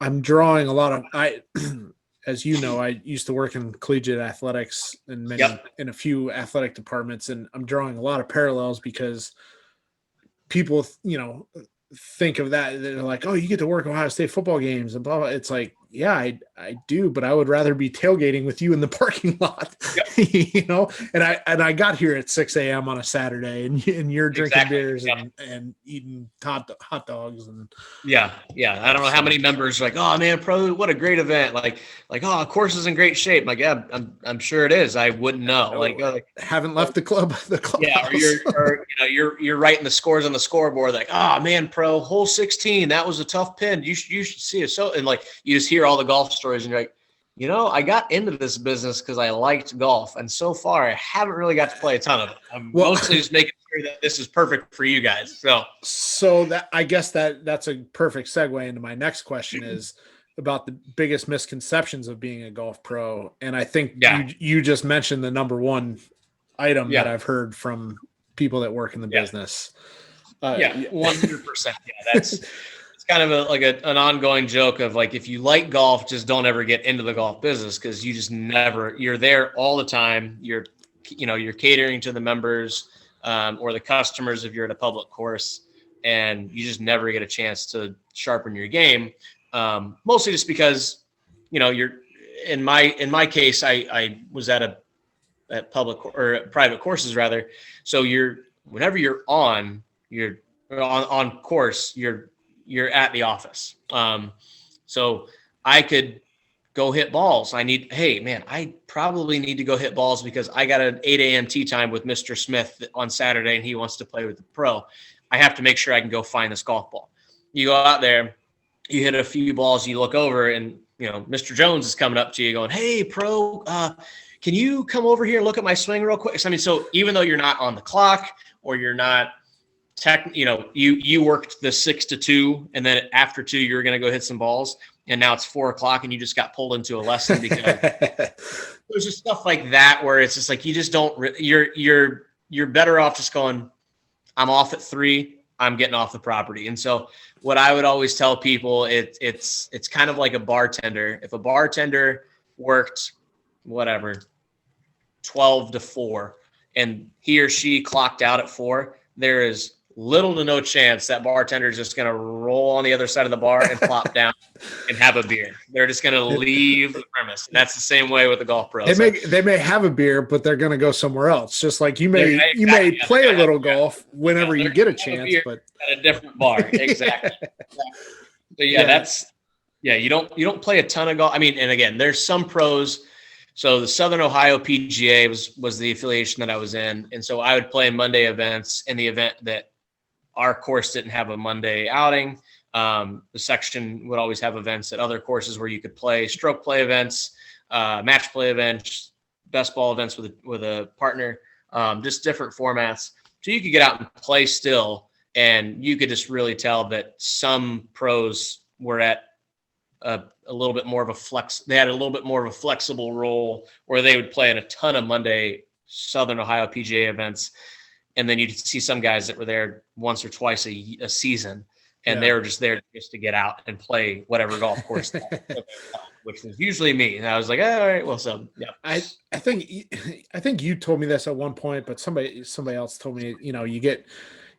I'm drawing a lot of, as you know, I used to work in collegiate athletics and in a few athletic departments, and I'm drawing a lot of parallels because people, think of that. They're like, oh, you get to work Ohio State football games and blah, blah. It's like, yeah, I do, but I would rather be tailgating with you in the parking lot, and I got here at 6 a.m. on a Saturday and you're drinking beers and eating hot dogs. And I don't know how many members are like, oh man, pro, what a great event. Like, oh, course is in great shape. Like, yeah, I'm sure it is. I wouldn't know. Haven't left the club. Yeah. Or you're writing the scores on the scoreboard. Like, oh man, pro, hole 16. That was a tough pin. You should see it. So, and like, you just hear all the golf stories and you're like, I got into this business because I liked golf, and so far I haven't really got to play a ton of it. I'm mostly just making sure that this is perfect for you guys. So that, I guess that's a perfect segue into my next question is about the biggest misconceptions of being a golf pro. And I think you just mentioned the number one item that I've heard from people that work in the business. 100%. That's kind of an ongoing joke of like, if you like golf, just don't ever get into the golf business, because you just you're there all the time. You're catering to the members or the customers if you're at a public course, and you just never get a chance to sharpen your game. Mostly just because, you're in my case, I was at public or private courses rather. So whenever you're on course, you're at the office. So I could go hit balls. I probably need to go hit balls because I got an 8 a.m. tee time with Mr. Smith on Saturday and he wants to play with the pro. I have to make sure I can go find this golf ball. You go out there, you hit a few balls, you look over and, Mr. Jones is coming up to you going, hey, pro, can you come over here and look at my swing real quick? So even though you're not on the clock or you're not you worked the 6 to 2, and then after 2, you're going to go hit some balls, and now it's 4 o'clock and you just got pulled into a lesson because there's just stuff like that where it's just like, you just don't, you're better off just going, I'm off at 3, I'm getting off the property. And so what I would always tell people, it's kind of like a bartender. If a bartender worked 12 to 4 and he or she clocked out at 4, there is little to no chance that bartender is just going to roll on the other side of the bar and plop down and have a beer. They're just going to leave the premise. And that's the same way with the golf pros. They may have a beer, but they're going to go somewhere else. Just like you may play a little golf whenever you get a chance, but at a different bar. Exactly. So you don't play a ton of golf. I mean, and again, there's some pros. So the Southern Ohio PGA was the affiliation that I was in. And so I would play Monday events. In the event that our course didn't have a Monday outing, the section would always have events at other courses where you could play stroke play events, match play events, best ball events with a partner, just different formats. So you could get out and play still. And you could just really tell that some pros were at a little bit more of a they had a little bit more of a flexible role where they would play in a ton of Monday Southern Ohio PGA events. And then you'd see some guys that were there once or twice a season, and they were just there just to get out and play whatever golf course, which was usually me. And I was like, all right, well, so yeah. I think you told me this at one point, but somebody else told me, you get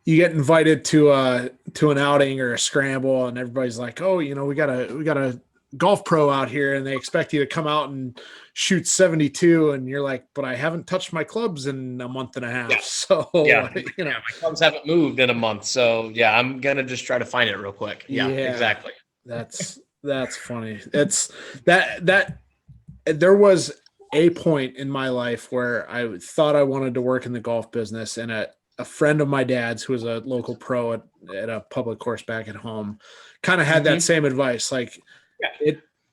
invited to an outing or a scramble, and everybody's like, oh, we gotta golf pro out here and they expect you to come out and shoot 72 and you're like, but I haven't touched my clubs in a month and a half. Yeah. So, Yeah. you know, My clubs haven't moved in a month. So yeah, I'm going to just try to find it real quick. Yeah, exactly. That's funny. It's that there was a point in my life where I thought I wanted to work in the golf business, and a friend of my dad's who was a local pro at a public course back at home kind of had that same advice. Like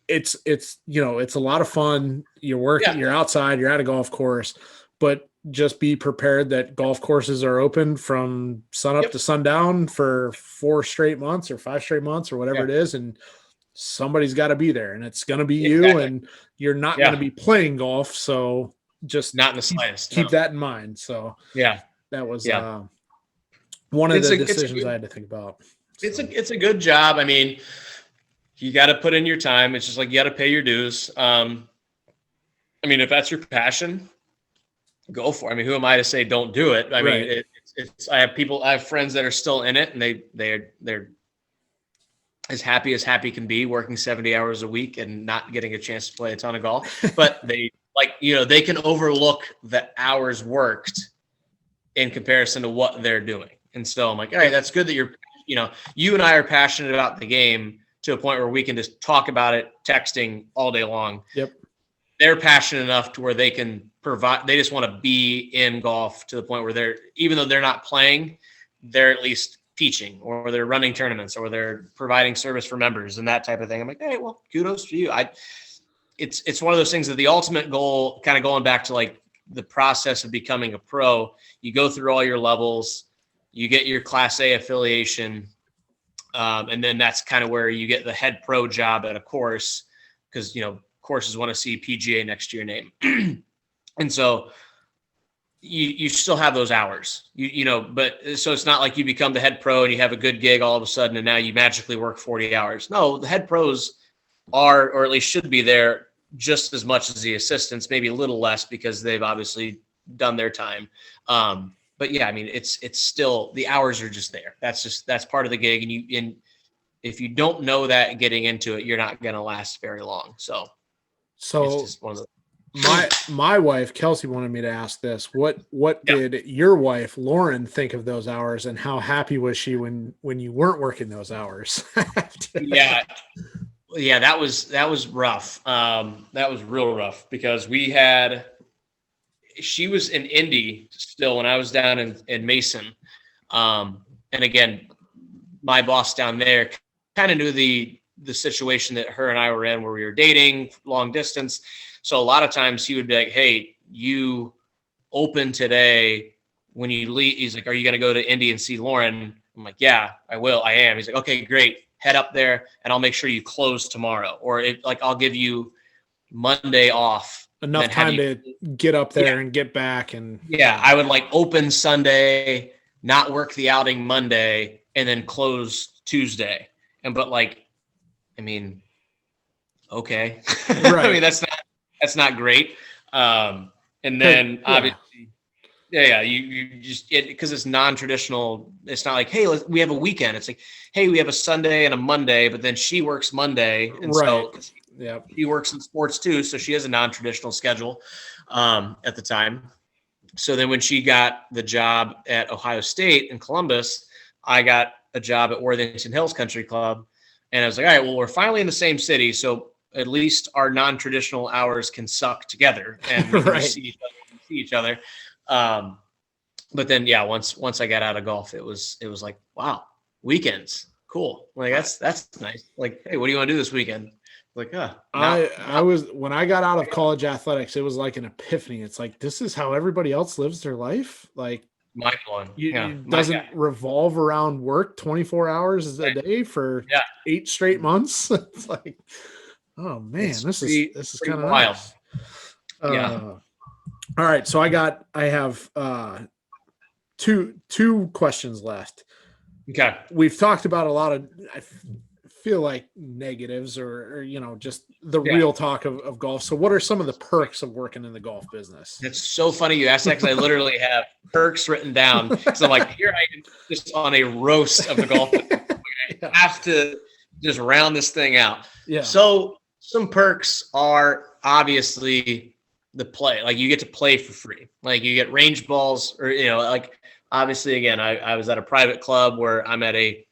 it's you know, it's a lot of fun. You're working, you're outside, you're at a golf course, but just be prepared that golf courses are open from sun up to sundown for 4 straight months or 5 straight months or whatever it is. And somebody's got to be there, and it's going to be you, and you're not going to be playing golf. So just not in the slightest. Keep that in mind. So that was one of the decisions I had to think about. So. It's a good job. I mean, you got to put in your time. It's just like, you got to pay your dues. I mean, if that's your passion, go for it. I mean, who am I to say don't do it? I mean, I have friends that are still in it, and they're as happy can be, working 70 hours a week and not getting a chance to play a ton of golf. But they they can overlook the hours worked in comparison to what they're doing. And so I'm like, all right, that's good that you and I are passionate about the game to a point where we can just talk about it, texting all day long. Yep. They're passionate enough to where they can provide, they just want to be in golf to the point where even though they're not playing, they're at least teaching, or they're running tournaments, or they're providing service for members and that type of thing. I'm like, hey, well, kudos to you. It's one of those things that the ultimate goal, kind of going back to like the process of becoming a pro, you go through all your levels, you get your Class A affiliation, and then that's kind of where you get the head pro job at a course, because courses want to see PGA next to your name. And so you still have those hours, but so it's not like you become the head pro and you have a good gig all of a sudden and now you magically work 40 hours. No, the head pros are, or at least should be, there just as much as the assistants, maybe a little less because they've obviously done their time. But yeah, I mean, it's still, the hours are just there. That's part of the gig. And if you don't know that getting into it, you're not going to last very long. So it's just one of the, my wife Kelsey wanted me to ask this. What did your wife Lauren think of those hours, and how happy was she when you weren't working those hours? Yeah, that was rough. That was real rough, because she was in Indy still when I was down in Mason. And again, my boss down there kind of knew the situation that her and I were in, where we were dating long distance. So a lot of times he would be like, hey, you open today when you leave. He's like, are you going to go to Indy and see Lauren? I'm like, yeah, I will. I am. He's like, okay, great. Head up there and I'll make sure you close tomorrow. Or I'll give you Monday off. Enough time to get up there and get back. And I would open Sunday, not work the outing Monday, and then close Tuesday. Okay. Right. I mean, that's not great. And then obviously, you just, because it's non-traditional. It's not like, hey, we have a weekend. It's like, hey, we have a Sunday and a Monday, but then she works Monday. And so she works in sports too. So she has a non-traditional schedule at the time. So then when she got the job at Ohio State in Columbus, I got a job at Worthington Hills Country Club. And I was like, all right, well, we're finally in the same city. So at least our non-traditional hours can suck together and we can see each other. But then, once I got out of golf, it was like, wow, weekends. Cool. Like, that's nice. Like, hey, what do you want to do this weekend? Like, I was, when I got out of college athletics, it was like an epiphany. It's like, this is how everybody else lives their life. Like, mind-blowing. It doesn't revolve around work 24 hours a day for 8 straight months. It's like, oh man, this is kind of wild. Nice. All right. So I have two questions left. Okay. We've talked about a lot of, I feel like, negatives or just the real talk of golf. So what are some of the perks of working in the golf business? It's so funny you asked that, because I literally have perks written down. So I'm like, here I am just on a roast of the golf. I have to just round this thing out. Yeah. So some perks are obviously the play. Like you get to play for free. Like you get range balls, or like obviously again, I was at a private club where I'm at a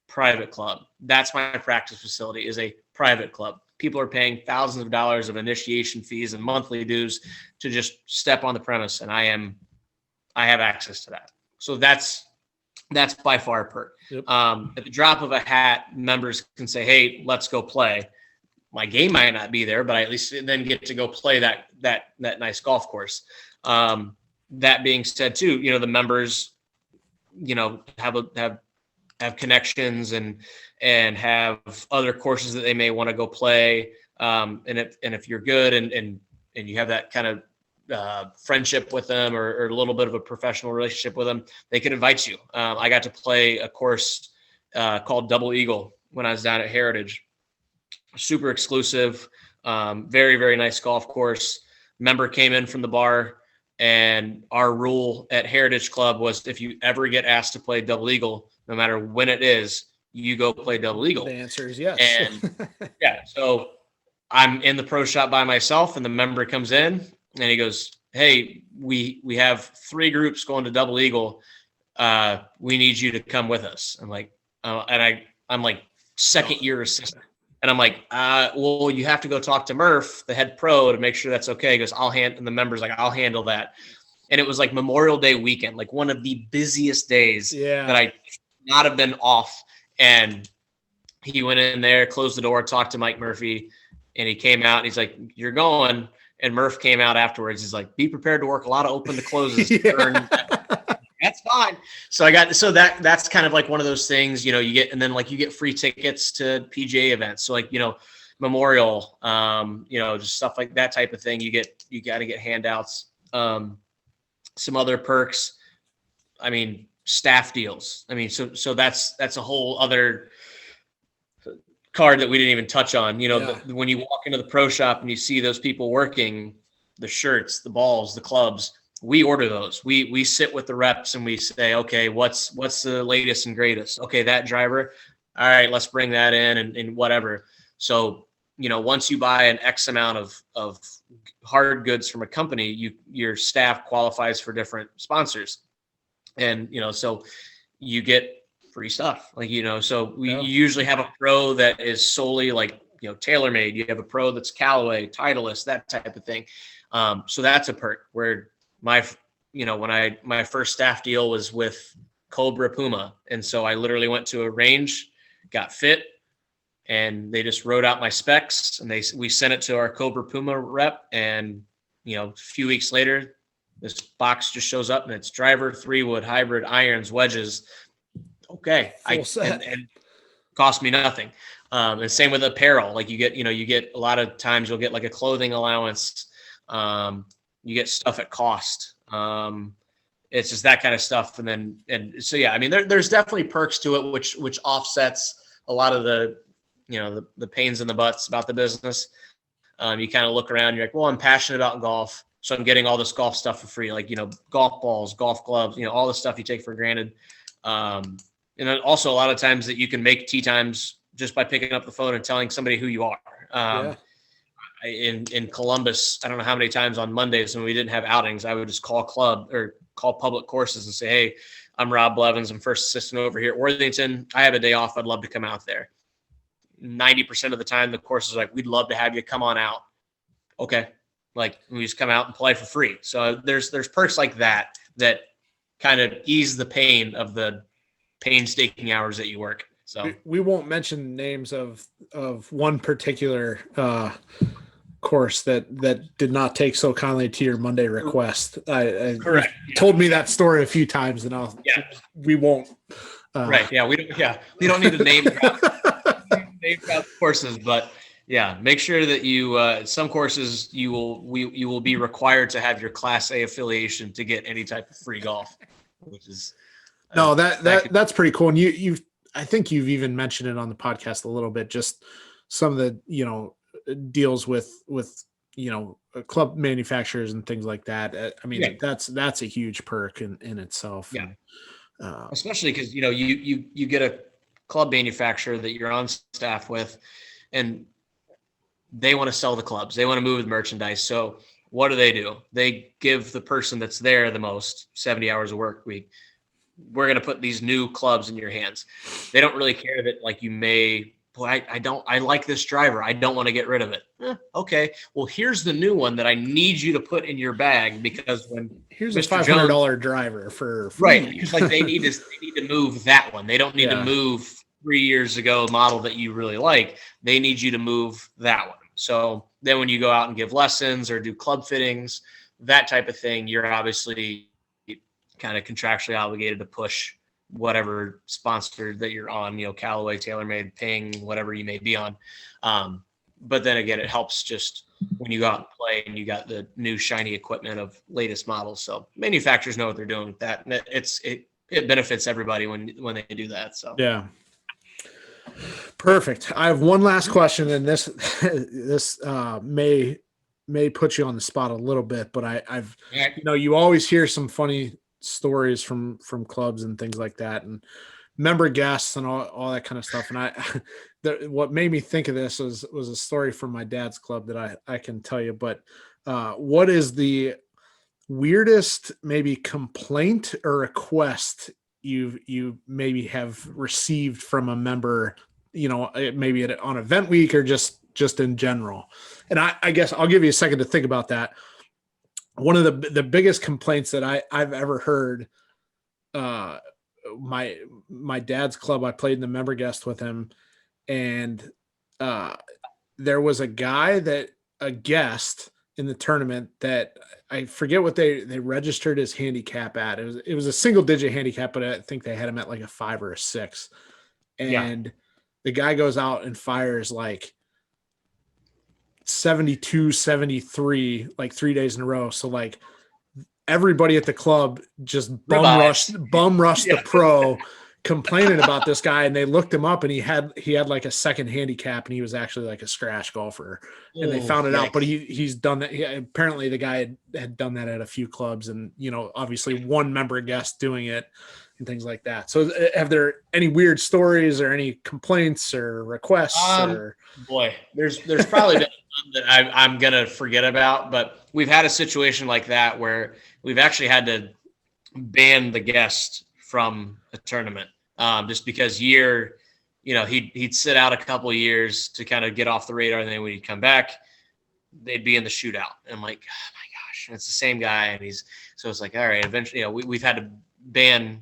private club. That's my practice facility, is a private club. People are paying thousands of dollars of initiation fees and monthly dues to just step on the premise, and I have access to that. So that's by far a perk. Yep. At the drop of a hat, members can say, "Hey, let's go play." My game might not be there, but I at least then get to go play that nice golf course. That being said, too, the members, have connections and have other courses that they may want to go play. And if you're good and you have that kind of friendship with them or a little bit of a professional relationship with them, they can invite you. I got to play a course called Double Eagle when I was down at Heritage. Super exclusive, very, very nice golf course. Member came in from the bar, and our rule at Heritage Club was if you ever get asked to play Double Eagle, no matter when it is, you go play Double Eagle. The answer is yes. And yeah, so I'm in the pro shop by myself, and the member comes in and he goes, "Hey, we have 3 groups going to Double Eagle. We need you to come with us." I'm like, I'm like second year assistant. And I'm like, well, you have to go talk to Murph, the head pro, to make sure that's okay. He goes, and the member's like, "I'll handle that." And it was like Memorial Day weekend, like one of the busiest days that I not have been off. And he went in there, closed the door, talked to Mike Murphy, and he came out and he's like, "You're going." And Murph came out afterwards. He's like, "Be prepared to work a lot of open to closes." That's fine. So that's kind of like one of those things, you get, and then like you get free tickets to PGA events. So like, Memorial, just stuff like that type of thing. You got to get handouts. Some other perks. I mean, staff deals. I mean, so that's a whole other card that we didn't even touch on. When you walk into the pro shop and you see those people working, the shirts, the balls, the clubs, we order those. We sit with the reps and we say, "Okay, what's the latest and greatest? Okay, that driver. All right, let's bring that in and whatever." So, once you buy an X amount of hard goods from a company, your staff qualifies for different sponsors. And, so you get free stuff. Like, so you usually have a pro that is solely like, tailor-made. You have a pro that's Callaway, Titleist, that type of thing. So that's a perk where my first staff deal was with Cobra Puma. And so I literally went to a range, got fit, and they just wrote out my specs, and we sent it to our Cobra Puma rep. And, a few weeks later, this box just shows up and it's driver, 3-wood, hybrid, irons, wedges. Okay. And cost me nothing. And same with apparel. Like you get a lot of times you'll get like a clothing allowance. You get stuff at cost. It's just that kind of stuff. And so, yeah, I mean, there's definitely perks to it, which offsets a lot of the pains in the butts about the business. You kind of look around, you're like, well, I'm passionate about golf, so I'm getting all this golf stuff for free. Like, golf balls, golf gloves, all the stuff you take for granted. And then also a lot of times that you can make tee times just by picking up the phone and telling somebody who you are. In Columbus, I don't know how many times on Mondays when we didn't have outings, I would just call public courses and say, "Hey, I'm Rob Blevins. I'm first assistant over here at Worthington. I have a day off. I'd love to come out there." 90% of the time, the course is like, "We'd love to have you come on out." Okay. Like, we just come out and play for free. So there's perks like that kind of ease the pain of the painstaking hours that you work. So we won't mention names of one particular course that did not take so kindly to your Monday request. Correct. Told me that story a few times, and we won't. Right. Yeah. We don't need to name drop courses, but yeah, make sure that you some courses you will be required to have your Class A affiliation to get any type of free golf, which is that's pretty cool. And I think you've even mentioned it on the podcast a little bit, just some of the deals with club manufacturers and things like that. I mean, that's a huge perk in itself. Yeah. Especially because you get club manufacturer that you're on staff with, and they want to sell the clubs. They want to move the merchandise. So what do? They give the person that's there the most 70 hours a work week. We're going to put these new clubs in your hands. They don't really care that like you may, boy, I like this driver. I don't want to get rid of it. Okay. Well, here's the new one that I need you to put in your bag because when here's Mr. a $500 driver for free. Right. Because like they need to move that one. They don't need to move 3 years ago model that you really like. They need you to move that one. So then when you go out and give lessons or do club fittings, that type of thing, you're obviously kind of contractually obligated to push whatever sponsor that you're on, Callaway, TaylorMade, Ping, whatever you may be on. But then again, it helps just when you go out and play and you got the new shiny equipment of latest models. So manufacturers know what they're doing with that. And it benefits everybody when they do that. So yeah. Perfect. I have one last question, and this may put you on the spot a little bit, but I've you always hear some funny stories from clubs and things like that, and member guests and all that kind of stuff. And what made me think of this was a story from my dad's club that I can tell you. But what is the weirdest maybe complaint or request you maybe have received from a member, maybe on event week or just in general? And I guess I'll give you a second to think about that. One of the biggest complaints that I've ever heard, my dad's club, I played in the member guest with him, and there was a guest in the tournament that I forget what they registered his handicap at. It was a single digit handicap, but I think they had him at like a 5 or a 6. And the guy goes out and fires like 72, 73, like 3 days in a row. So like everybody at the club just bum rushed the pro, complaining about this guy, and they looked him up, and he had like a second handicap, and he was actually like a scratch golfer, and they found it out. But he's done that. Apparently the guy had done that at a few clubs, and obviously one member guest doing it and things like that. So have there any weird stories or any complaints or requests? Boy, there's probably been some that I'm gonna forget about, but we've had a situation like that where we've actually had to ban the guest from a tournament, just because he'd sit out a couple of years to kind of get off the radar, and then when he'd come back, they'd be in the shootout. And I'm like, oh my gosh, it's the same guy, and so it's like, all right, eventually, we've had to ban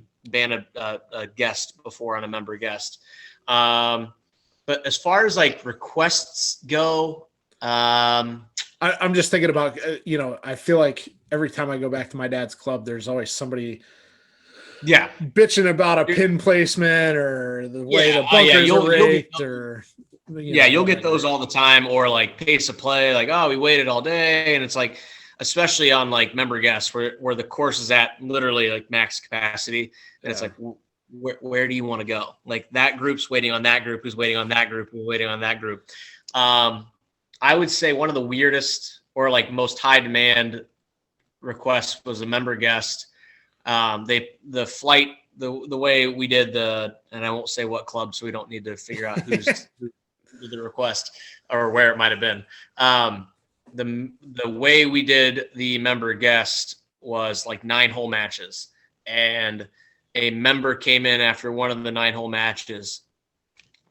a guest before on a member guest. But as far as like requests go, I'm just thinking about, I feel like every time I go back to my dad's club, there's always somebody bitching about a pin placement or the way the bunkers are raked, you'll get those all the time, or like pace of play, like, oh, we waited all day. And it's like, especially on like member guests where the course is at literally like max capacity. And it's like, where do you want to go? Like that group's waiting on that group, who's waiting on that group, who's waiting on that group. I would say one of the weirdest or like most high demand requests was a member guest. The flight, the way we did and I won't say what club, so we don't need to figure out who did the request or where it might've been. The way we did the member guest was like 9-hole matches, and a member came in after one of the 9-hole matches,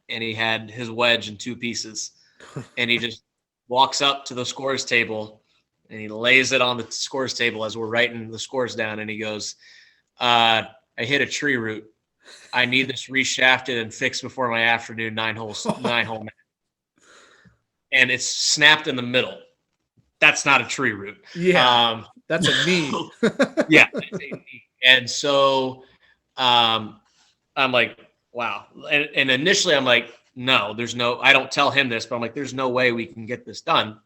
and he had his wedge in 2 pieces, and he just walks up to the scores table and he lays it on the scores table as we're writing the scores down. And he goes, I hit a tree root. I need this reshafted and fixed before my afternoon 9-hole match. And it's snapped in the middle. That's not a tree root. Yeah. That's a knee. Yeah. And so I'm like, wow. And initially I'm like, no, I don't tell him this, but I'm like, there's no way we can get this done.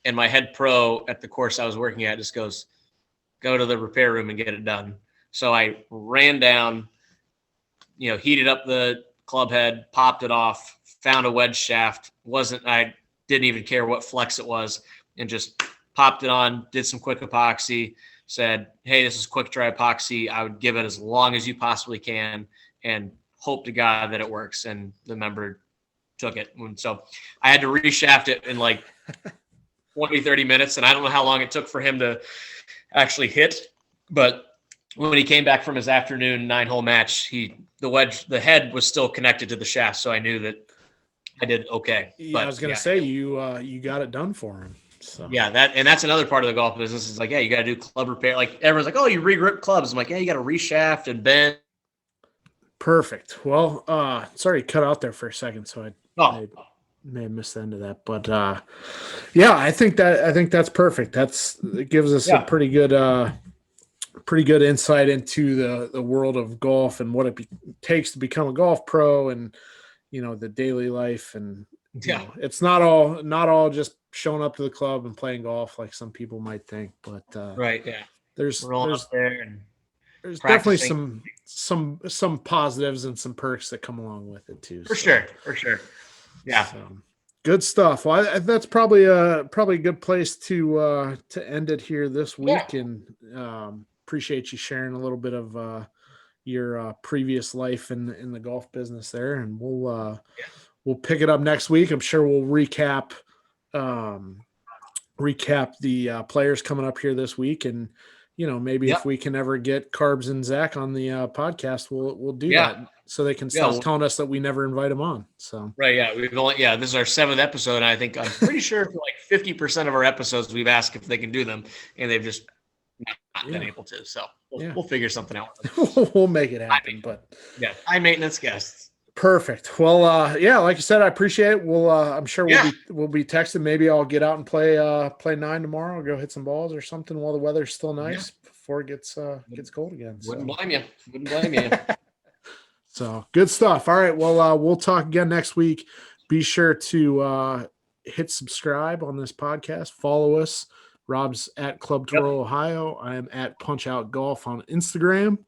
And my head pro at the course I was working at just goes, go to the repair room and get it done. So I ran down, heated up the club head, popped it off, found a wedge shaft. I didn't even care what flex it was, and just popped it on, did some quick epoxy, said, hey, this is quick dry epoxy. I would give it as long as you possibly can, and hope to God that it works. And the member took it. And so I had to reshaft it in like 20, 30 minutes. And I don't know how long it took for him to actually hit, but when he came back from his afternoon 9-hole match, the head was still connected to the shaft. So I knew that I did okay. Yeah, but I was gonna say you got it done for him. So yeah, that's another part of the golf business. Is like, yeah, you got to do club repair. Like everyone's like, oh, you re-grip clubs. I'm like, yeah, you got to reshaft and bend. perfect. Well, sorry, cut out there for a second, so I may have missed the end of that. But yeah, I think that's perfect. It gives us a pretty good insight into the world of golf and what it takes to become a golf pro, and the daily life, and it's not all just showing up to the club and playing golf like some people might think, but right, yeah, there's rolling up there and there's practicing. definitely some positives and some perks that come along with it too. For sure. Yeah. So, good stuff. Well, that's probably a good place to end it here this week. And appreciate you sharing a little bit of your previous life in the golf business there, and we'll pick it up next week. I'm sure we'll recap the players coming up here this week, and maybe if we can ever get Carbs and Zach on the podcast, we'll do that so they can stop telling us that we never invite them on. So right, this is our 7th episode, and I'm pretty sure for like 50% of our episodes we've asked if they can do them, and they've just not been able to. So we'll figure something out. We'll make it happen. But high maintenance guests. Perfect. Well, like I said, I appreciate it. I'm sure we'll be texting. Maybe I'll get out and play 9 tomorrow. I'll go hit some balls or something while the weather's still nice before it gets cold again. Wouldn't blame you. So good stuff. All right. Well, we'll talk again next week. Be sure to hit subscribe on this podcast. Follow us. Rob's at Club Toro, Ohio. I am at Punch Out Golf on Instagram.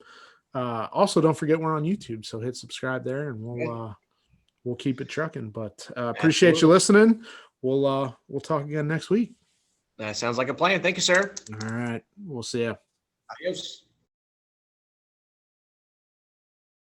Also, don't forget we're on YouTube, so hit subscribe there, and we'll keep it trucking. But appreciate you listening. We'll talk again next week. That sounds like a plan. Thank you, sir. All right, we'll see you. Adios.